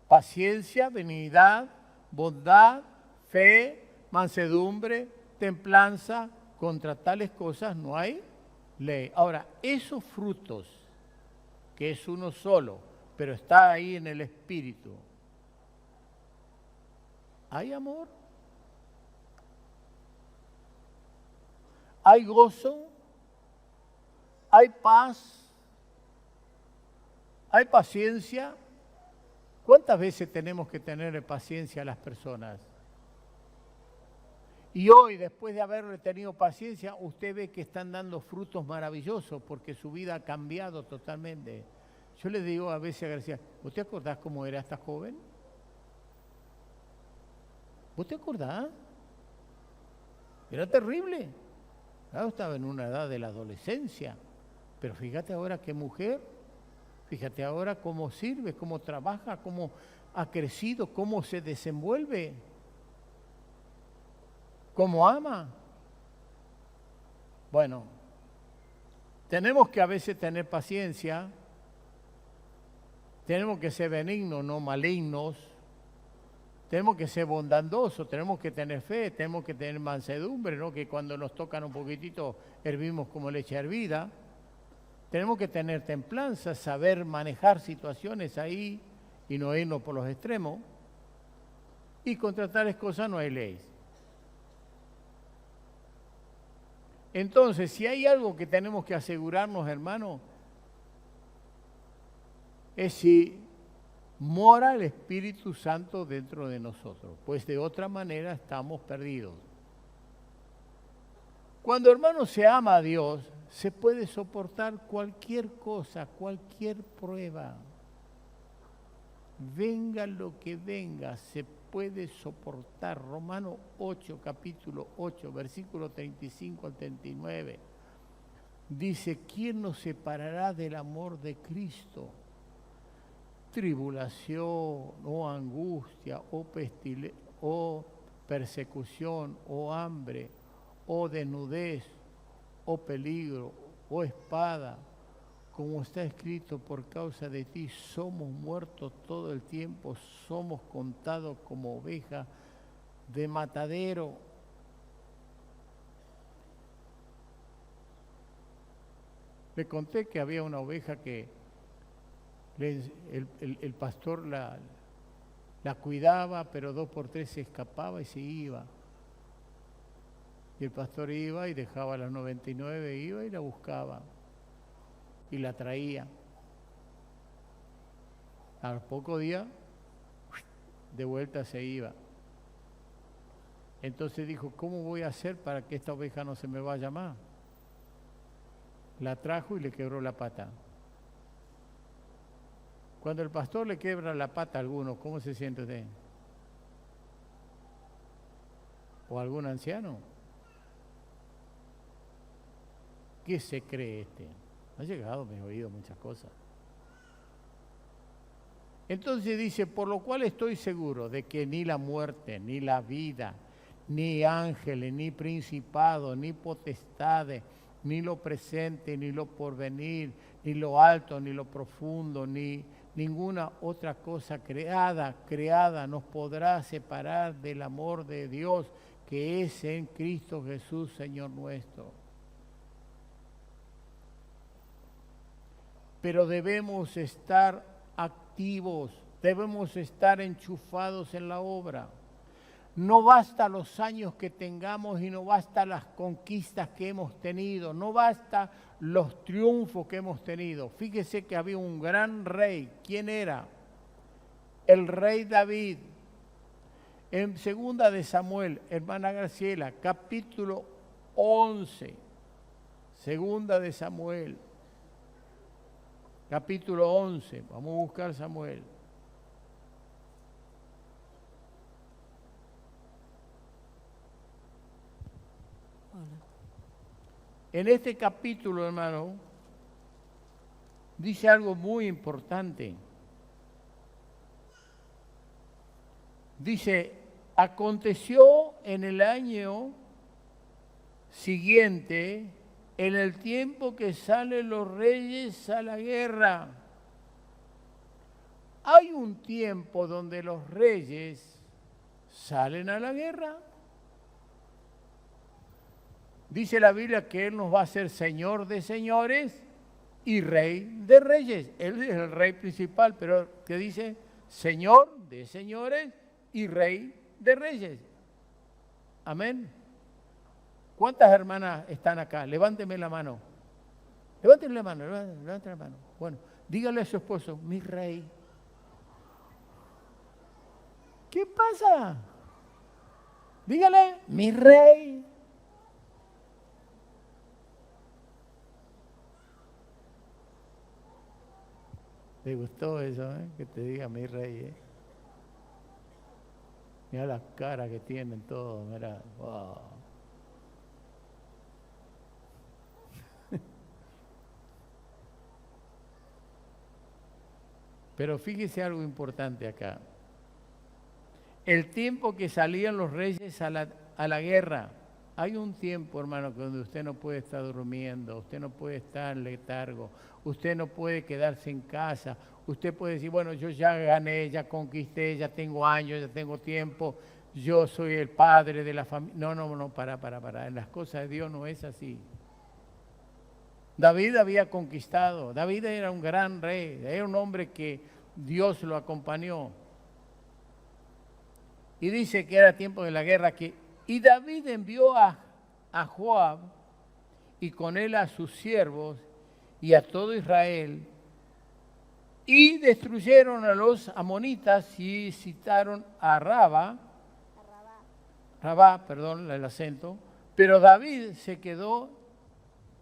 Paciencia, benignidad, bondad, fe, mansedumbre, templanza. Contra tales cosas no hay ley. Ahora, esos frutos, que es uno solo, pero está ahí en el Espíritu, ¿hay amor? ¿Hay gozo? ¿Hay paz? ¿Hay paciencia? ¿Cuántas veces tenemos que tener paciencia a las personas? Y hoy, después de haberle tenido paciencia, usted ve que están dando frutos maravillosos porque su vida ha cambiado totalmente. Yo le digo a veces a García, ¿vos te acordás cómo era esta joven? ¿Vos te acordás? Era terrible. Claro, estaba en una edad de la adolescencia, pero fíjate ahora qué mujer, fíjate ahora cómo sirve, cómo trabaja, cómo ha crecido, cómo se desenvuelve, cómo ama. Bueno, tenemos que a veces tener paciencia, tenemos que ser benignos, no malignos, tenemos que ser bondadosos, tenemos que tener fe, tenemos que tener mansedumbre, ¿no? Que cuando nos tocan un poquitito hervimos como leche hervida. Tenemos que tener templanza, saber manejar situaciones ahí y no irnos por los extremos. Y contra tales cosas no hay ley. Entonces, si hay algo que tenemos que asegurarnos, hermano, es si mora el Espíritu Santo dentro de nosotros, pues de otra manera estamos perdidos. Cuando, hermano, se ama a Dios, se puede soportar cualquier cosa, cualquier prueba. Venga lo que venga, se puede soportar. Romanos 8, capítulo 8, versículo 35 al 39. Dice, ¿quién nos separará del amor de Cristo? Tribulación, o angustia, o persecución, o hambre, o desnudez, o peligro, o espada. Como está escrito, por causa de ti somos muertos todo el tiempo, somos contados como ovejas de matadero. Le conté que había una oveja que el pastor la cuidaba, pero 2 por 3 se escapaba y se iba. Y el pastor iba y dejaba las 99, iba y la buscaba. Y la traía. A los pocos días, de vuelta se iba. Entonces dijo, ¿cómo voy a hacer para que esta oveja no se me vaya más? La trajo y le quebró la pata. Cuando el pastor le quebra la pata a alguno, ¿cómo se siente usted? ¿O algún anciano? ¿Qué se cree este? Ha llegado, me he oído muchas cosas. Entonces dice, por lo cual estoy seguro de que ni la muerte, ni la vida, ni ángeles, ni principados, ni potestades, ni lo presente, ni lo porvenir, ni lo alto, ni lo profundo, ni ninguna otra cosa creada nos podrá separar del amor de Dios que es en Cristo Jesús, Señor nuestro. Pero debemos estar activos, debemos estar enchufados en la obra. No basta los años que tengamos y no basta las conquistas que hemos tenido, no basta los triunfos que hemos tenido. Fíjese que había un gran rey. ¿Quién era? el rey David. En segunda de Samuel, hermana Graciela, capítulo 11. Segunda de Samuel, capítulo 11. Vamos a buscar Samuel. En este capítulo, hermano, dice algo muy importante. Dice, aconteció en el año siguiente, en el tiempo que salen los reyes a la guerra. Hay un tiempo donde los reyes salen a la guerra. Dice la Biblia que Él nos va a ser Señor de señores y Rey de reyes. Él es el Rey principal, pero que dice Señor de señores y Rey de reyes. Amén. ¿Cuántas hermanas están acá? Levánteme la mano. Levánteme la mano, levánteme la mano. Bueno, dígale a su esposo, mi rey. ¿Qué pasa? Dígale, mi rey. ¿Te gustó eso, que te diga mi rey? Mira las caras que tienen todos, mira. Wow. Pero fíjese algo importante acá. El tiempo que salían los reyes a la guerra. Hay un tiempo, hermano, donde usted no puede estar durmiendo, usted no puede estar en letargo, usted no puede quedarse en casa, usted puede decir, bueno, yo ya gané, ya conquisté, ya tengo años, ya tengo tiempo, yo soy el padre de la familia. No, para. En las cosas de Dios no es así. David había conquistado, David era un gran rey, era un hombre que Dios lo acompañó. Y dice que era tiempo de la guerra, y David envió a Joab y con él a sus siervos y a todo Israel, y destruyeron a los amonitas y citaron a Rabá, perdón, el acento, pero David se quedó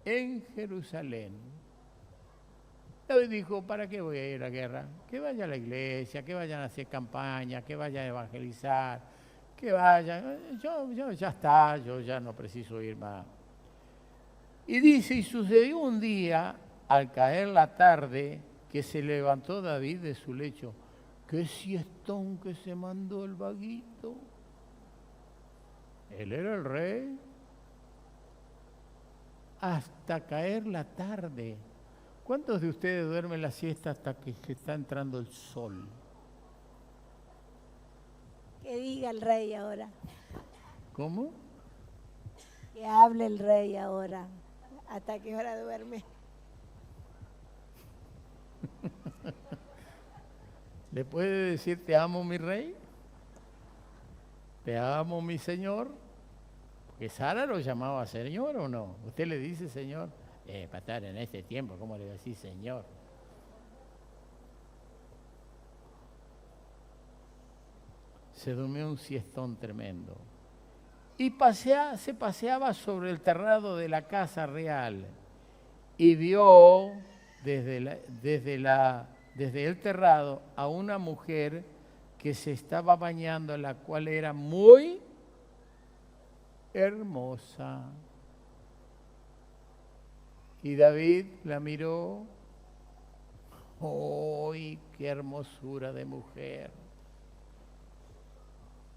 en Jerusalén. David dijo, ¿para qué voy a ir a la guerra? Que vaya a la iglesia, que vayan a hacer campaña, que vayan a evangelizar, que vayan. Yo ya está, yo ya no preciso ir más. Y dice, y sucedió un día, al caer la tarde, que se levantó David de su lecho. ¡Qué siestón que se mandó el vaguito! Él era el rey. Hasta caer la tarde. ¿Cuántos de ustedes duermen la siesta hasta que está entrando el sol? Que diga el rey ahora. ¿Cómo? Que hable el rey ahora. ¿Hasta qué hora duerme? ¿Le puede decir te amo mi rey? ¿Te amo mi señor? Porque Sara lo llamaba señor o no. ¿Usted le dice señor? Para estar en este tiempo, ¿cómo le decís señor? Se durmió un siestón tremendo. Y se paseaba sobre el terrado de la casa real y vio desde el terrado a una mujer que se estaba bañando, la cual era muy hermosa. Y David la miró. ¡Ay, qué hermosura de mujer!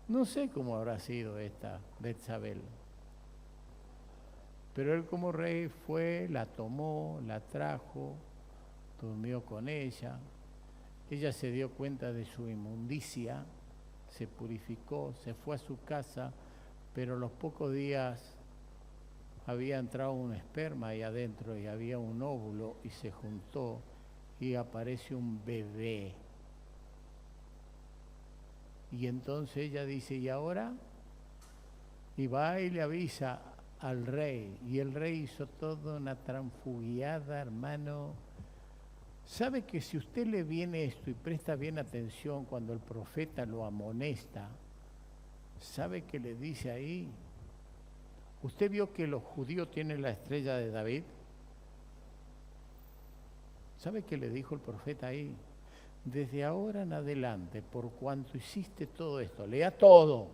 No sé cómo habrá sido esta Betsabé. Pero él como rey fue, la tomó, la trajo, durmió con ella. Ella se dio cuenta de su inmundicia, se purificó, se fue a su casa, pero a los pocos días había entrado un esperma ahí adentro y había un óvulo y se juntó y aparece un bebé. Y entonces ella dice, ¿y ahora? Y va y le avisa al rey. Y el rey hizo toda una transfugiada, hermano. ¿Sabe que si usted le viene esto y presta bien atención cuando el profeta lo amonesta, ¿sabe qué le dice ahí? ¿Usted vio que los judíos tienen la estrella de David? ¿Sabe qué le dijo el profeta ahí? Desde ahora en adelante, por cuanto hiciste todo esto, lea todo,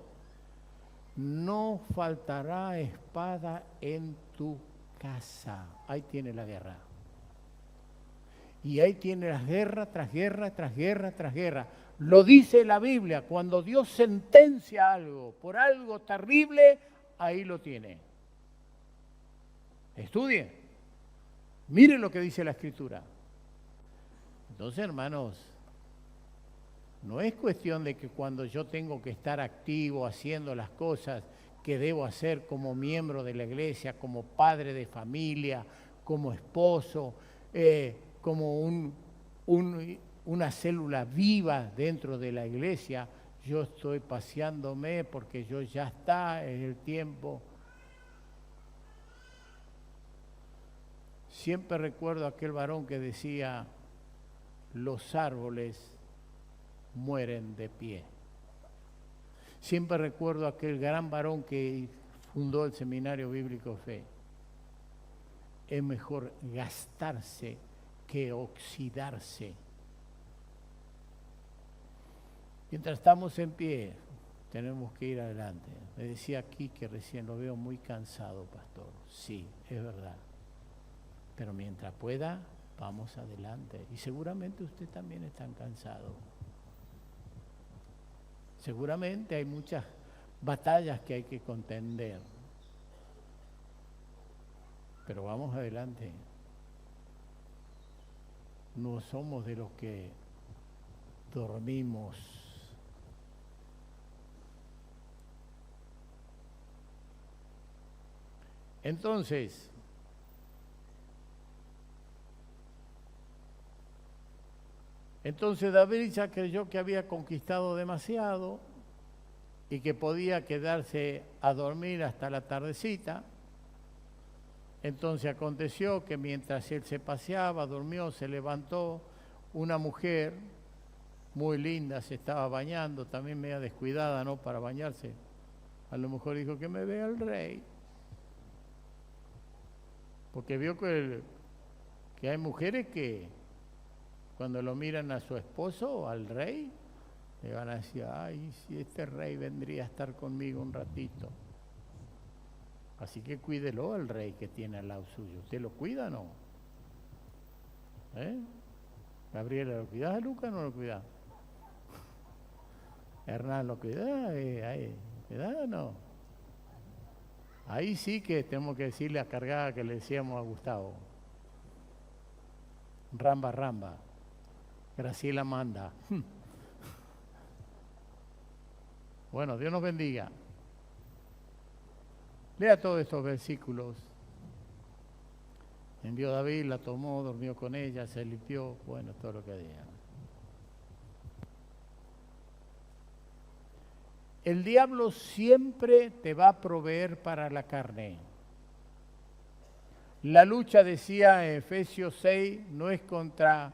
no faltará espada en tu casa. Ahí tiene la guerra. Y ahí tiene la guerra tras guerra, tras guerra, tras guerra. Lo dice la Biblia, cuando Dios sentencia algo por algo terrible, ahí lo tiene. Estudie. Mire lo que dice la Escritura. Entonces, hermanos, no es cuestión de que cuando yo tengo que estar activo haciendo las cosas que debo hacer como miembro de la iglesia, como padre de familia, como esposo, como una célula viva dentro de la iglesia, yo estoy paseándome porque yo ya está en el tiempo. Siempre recuerdo a aquel varón que decía, los árboles mueren de pie. Siempre recuerdo a aquel gran varón que fundó el Seminario Bíblico Fe. Es mejor gastarse que oxidarse. Mientras estamos en pie, tenemos que ir adelante. Me decía aquí que recién lo veo muy cansado, pastor. Sí, es verdad. Pero mientras pueda, vamos adelante. Y seguramente usted también está cansado. Seguramente hay muchas batallas que hay que contender. Pero vamos adelante. No somos de los que dormimos. Entonces, David ya creyó que había conquistado demasiado y que podía quedarse a dormir hasta la tardecita. Entonces aconteció que mientras él se paseaba, durmió, se levantó, una mujer muy linda se estaba bañando, también media descuidada, ¿no?, para bañarse. A lo mejor dijo que me vea el rey. Porque vio que hay mujeres que cuando lo miran a su esposo, al rey, le van a decir, ay, si este rey vendría a estar conmigo un ratito. Así que cuídelo al rey que tiene al lado suyo. ¿Usted lo cuida o no? Gabriela, ¿lo cuidas a Lucas o no lo cuidas? Hernán, ¿lo cuidas? ¿Cuidas o no? Ahí sí que tenemos que decirle a cargada que le decíamos a Gustavo. Ramba, ramba. Graciela manda. Bueno, Dios nos bendiga. Lea todos estos versículos. Envió David, la tomó, durmió con ella, se limpió, bueno, todo lo que diga. El diablo siempre te va a proveer para la carne. La lucha, decía en Efesios 6, no es contra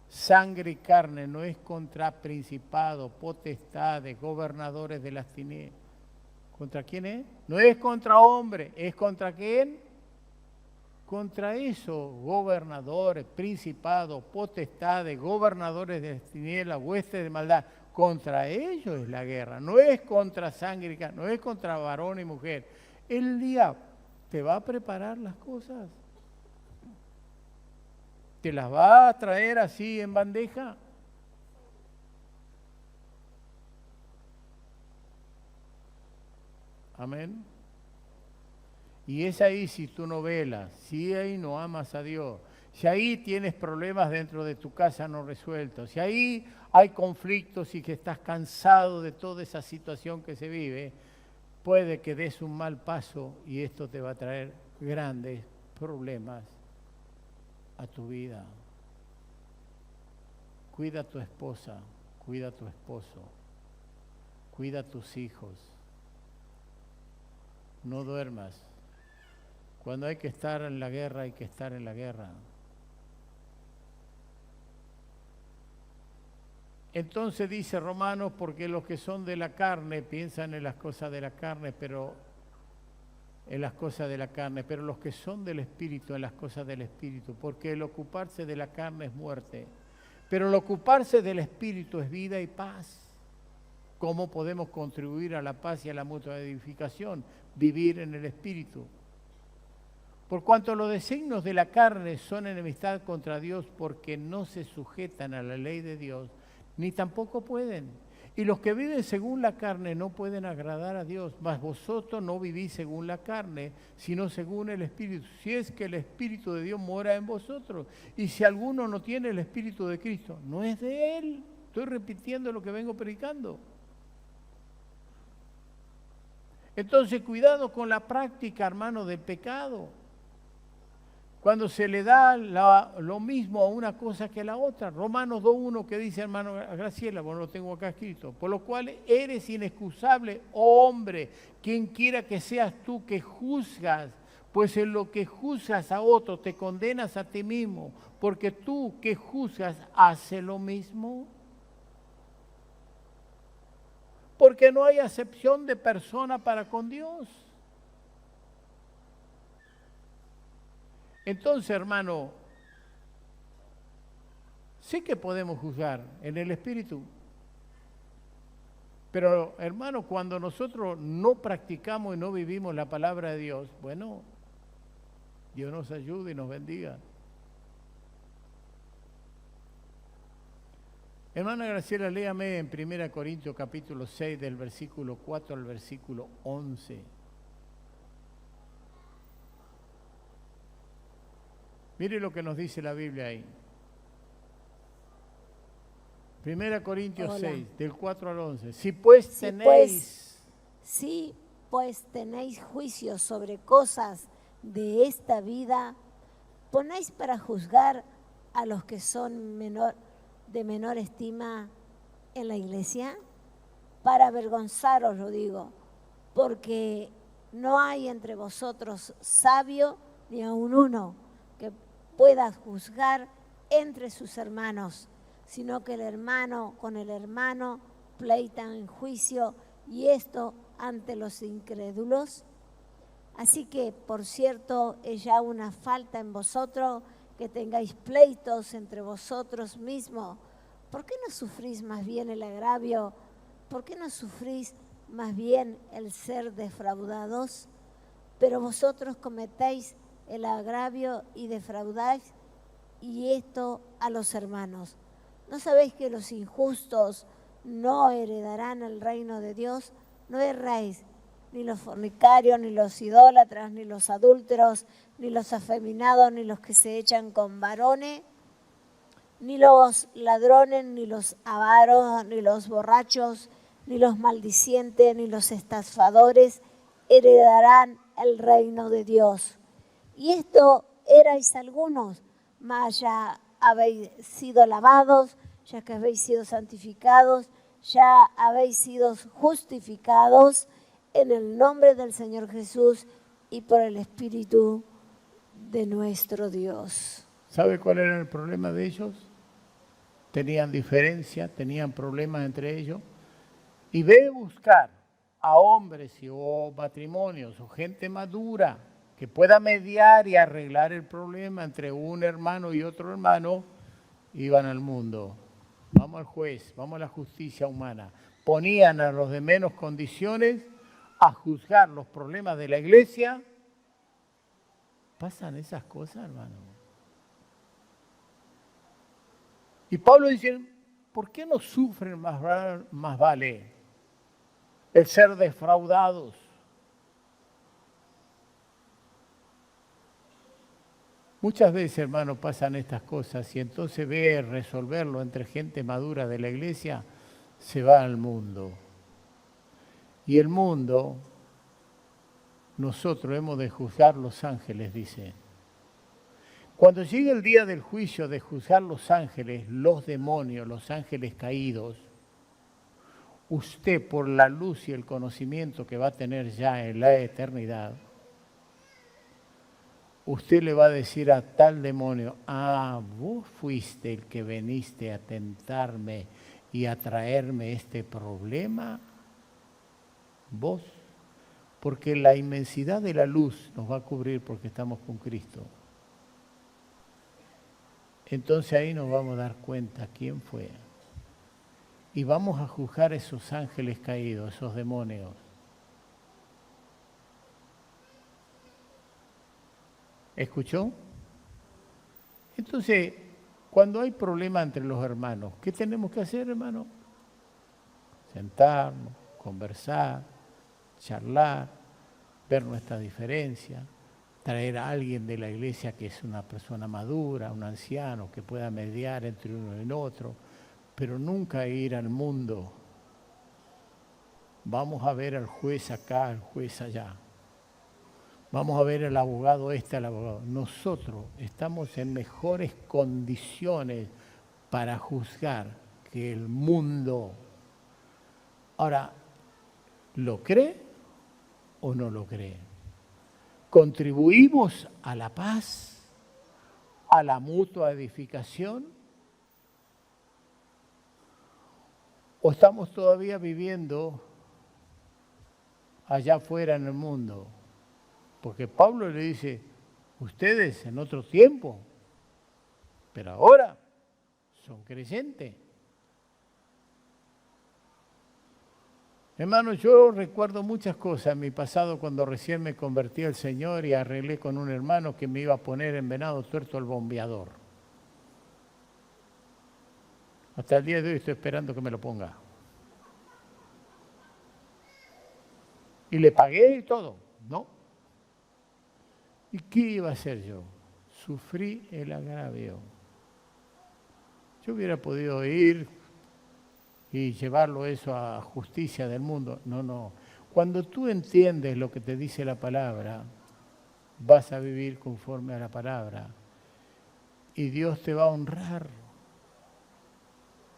sangre y carne, no es contra principados, potestades, gobernadores de las tinieblas. ¿Contra quién es? No es contra hombre, ¿es contra quién? Contra esos gobernadores, principados, potestades, gobernadores de las tinieblas, huestes de maldad. Contra ellos es la guerra, no es contra sangre y carne, no es contra varón y mujer. El diablo te va a preparar las cosas. ¿Te las va a traer así en bandeja? Amén. Y es ahí si tú no velas, si ahí no amas a Dios, si ahí tienes problemas dentro de tu casa no resueltos, si ahí hay conflictos y que estás cansado de toda esa situación que se vive, puede que des un mal paso y esto te va a traer grandes problemas a tu vida. Cuida a tu esposa, cuida a tu esposo, cuida a tus hijos. No duermas. Cuando hay que estar en la guerra, hay que estar en la guerra. Entonces dice Romanos, porque los que son de la carne piensan en las cosas de la carne, pero los que son del Espíritu en las cosas del Espíritu, porque el ocuparse de la carne es muerte, pero el ocuparse del Espíritu es vida y paz. ¿Cómo podemos contribuir a la paz y a la mutua edificación? Vivir en el Espíritu. Por cuanto los designios de la carne son enemistad contra Dios, porque no se sujetan a la ley de Dios, ni tampoco pueden. Y los que viven según la carne no pueden agradar a Dios, mas vosotros no vivís según la carne, sino según el Espíritu. Si es que el Espíritu de Dios mora en vosotros. Y si alguno no tiene el Espíritu de Cristo, no es de Él. Estoy repitiendo lo que vengo predicando. Entonces, cuidado con la práctica, hermano, del pecado. Cuando se le da lo mismo a una cosa que a la otra. Romanos 2.1 que dice, hermano Graciela, bueno, lo tengo acá escrito. Por lo cual eres inexcusable, oh hombre, quien quiera que seas tú que juzgas, pues en lo que juzgas a otro te condenas a ti mismo, porque tú que juzgas haces lo mismo. Porque no hay acepción de persona para con Dios. Entonces, hermano, sí que podemos juzgar en el Espíritu. Pero, hermano, cuando nosotros no practicamos y no vivimos la palabra de Dios, bueno, Dios nos ayude y nos bendiga. Hermana Graciela, léame en 1 Corintios capítulo 6, del versículo 4 al versículo 11. Mire lo que nos dice la Biblia ahí. 1 Corintios 6, del 4 al 11. Si pues tenéis juicio sobre cosas de esta vida, ponéis para juzgar a los que son de menor estima en la iglesia. Para avergonzaros lo digo, porque no hay entre vosotros sabio ni aun uno que pueda juzgar entre sus hermanos, sino que el hermano con el hermano pleitan en juicio, y esto ante los incrédulos. Así que, por cierto, es ya una falta en vosotros que tengáis pleitos entre vosotros mismos. ¿Por qué no sufrís más bien el agravio? ¿Por qué no sufrís más bien el ser defraudados? Pero vosotros cometéis el agravio y defraudáis, y esto a los hermanos. ¿No sabéis que los injustos no heredarán el reino de Dios? No erréis, ni los fornicarios, ni los idólatras, ni los adúlteros, ni los afeminados, ni los que se echan con varones, ni los ladrones, ni los avaros, ni los borrachos, ni los maldicientes, ni los estafadores heredarán el reino de Dios. Y esto erais algunos, mas ya habéis sido lavados, ya que habéis sido santificados, ya habéis sido justificados en el nombre del Señor Jesús y por el Espíritu de nuestro Dios. ¿Sabe cuál era el problema de ellos? Tenían diferencia, tenían problemas entre ellos. Y ve buscar a hombres o matrimonios o gente madura que pueda mediar y arreglar el problema entre un hermano y otro hermano. Iban al mundo, vamos al juez, vamos a la justicia humana. Ponían a los de menos condiciones a juzgar los problemas de la iglesia. Pasan esas cosas, hermano. Y Pablo dice, ¿por qué no sufren más vale el ser defraudados? Muchas veces, hermano, pasan estas cosas y entonces ver resolverlo entre gente madura de la iglesia, se va al mundo. Y el mundo, nosotros hemos de juzgar los ángeles, dice. Cuando llegue el día del juicio de juzgar los ángeles, los demonios, los ángeles caídos, usted por la luz y el conocimiento que va a tener ya en la eternidad, usted le va a decir a tal demonio, vos fuiste el que veniste a tentarme y a traerme este problema? Vos. Porque la inmensidad de la luz nos va a cubrir porque estamos con Cristo. Entonces ahí nos vamos a dar cuenta quién fue. Y vamos a juzgar a esos ángeles caídos, esos demonios. ¿Escuchó? Entonces, cuando hay problema entre los hermanos, ¿qué tenemos que hacer, hermano? Sentarnos, conversar, charlar, ver nuestra diferencia, traer a alguien de la iglesia que es una persona madura, un anciano, que pueda mediar entre uno y el otro, pero nunca ir al mundo. Vamos a ver al juez acá, al juez allá. Vamos a ver al abogado al abogado. Nosotros estamos en mejores condiciones para juzgar que el mundo. Ahora, ¿lo cree o no lo cree? ¿Contribuimos a la paz, a la mutua edificación? ¿O estamos todavía viviendo allá afuera en el mundo? Porque Pablo le dice, ustedes en otro tiempo, pero ahora son creyentes. Hermano, yo recuerdo muchas cosas en mi pasado cuando recién me convertí al Señor y arreglé con un hermano que me iba a poner en Venado Tuerto el bombeador. Hasta el día de hoy estoy esperando que me lo ponga. Y le pagué y todo, ¿no? ¿Y qué iba a hacer yo? Sufrí el agravio. Yo hubiera podido ir y llevarlo eso a justicia del mundo. No, no. Cuando tú entiendes lo que te dice la palabra, vas a vivir conforme a la palabra. Y Dios te va a honrar.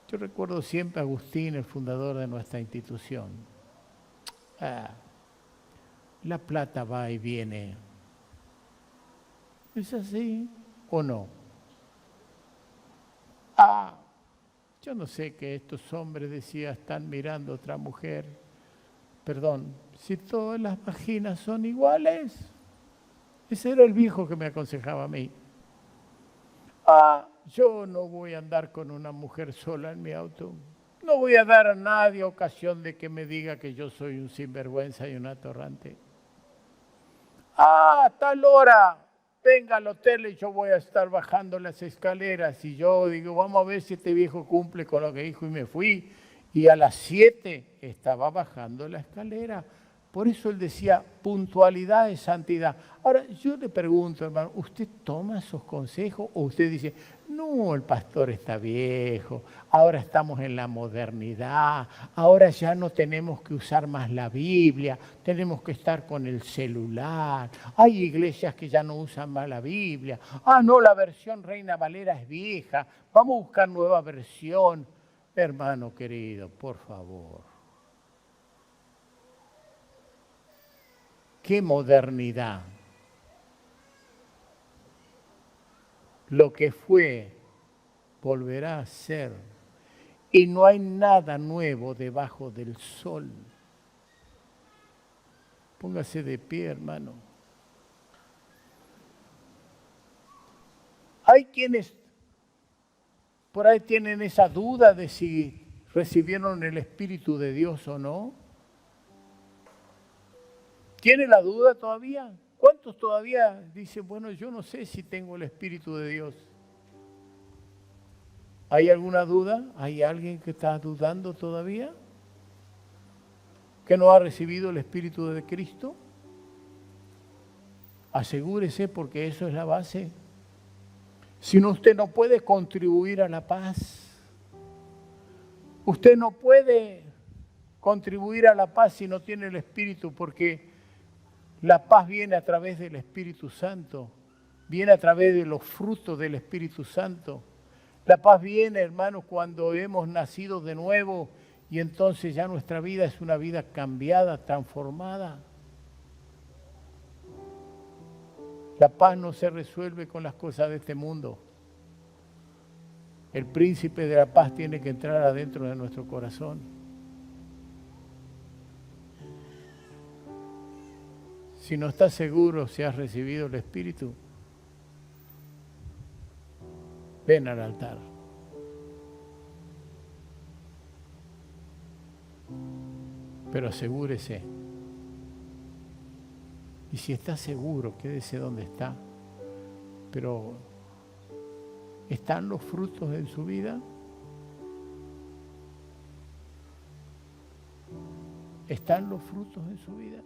Yo recuerdo siempre a Agustín, el fundador de nuestra institución. La plata va y viene. ¿Es así o no? Yo no sé que estos hombres, decía, están mirando a otra mujer. Perdón, si todas las vaginas son iguales. Ese era el viejo que me aconsejaba a mí. Yo no voy a andar con una mujer sola en mi auto. No voy a dar a nadie ocasión de que me diga que yo soy un sinvergüenza y un atorrante. Tal hora, venga al hotel y yo voy a estar bajando las escaleras. Y yo digo, vamos a ver si este viejo cumple con lo que dijo, y me fui. Y a las 7 estaba bajando la escalera. Por eso él decía, puntualidad es santidad. Ahora, yo le pregunto, hermano, ¿usted toma esos consejos o usted dice, no, el pastor está viejo, ahora estamos en la modernidad, ahora ya no tenemos que usar más la Biblia, tenemos que estar con el celular, hay iglesias que ya no usan más la Biblia, no, la versión Reina Valera es vieja, vamos a buscar nueva versión? Hermano querido, por favor. ¡Qué modernidad! Lo que fue, volverá a ser. Y no hay nada nuevo debajo del sol. Póngase de pie, hermano. Hay quienes por ahí tienen esa duda de si recibieron el Espíritu de Dios o no. ¿Tiene la duda todavía? ¿Cuántos todavía dicen, bueno, yo no sé si tengo el Espíritu de Dios? ¿Hay alguna duda? ¿Hay alguien que está dudando todavía? ¿Que no ha recibido el Espíritu de Cristo? Asegúrese, porque eso es la base. Si no, usted no puede contribuir a la paz. Usted no puede contribuir a la paz si no tiene el Espíritu, porque la paz viene a través del Espíritu Santo, viene a través de los frutos del Espíritu Santo. La paz viene, hermanos, cuando hemos nacido de nuevo y entonces ya nuestra vida es una vida cambiada, transformada. La paz no se resuelve con las cosas de este mundo. El príncipe de la paz tiene que entrar adentro de nuestro corazón. Si no estás seguro si has recibido el Espíritu, ven al altar. Pero asegúrese. Y si está seguro, quédese donde está. Pero, ¿están los frutos en su vida? ¿Están los frutos en su vida?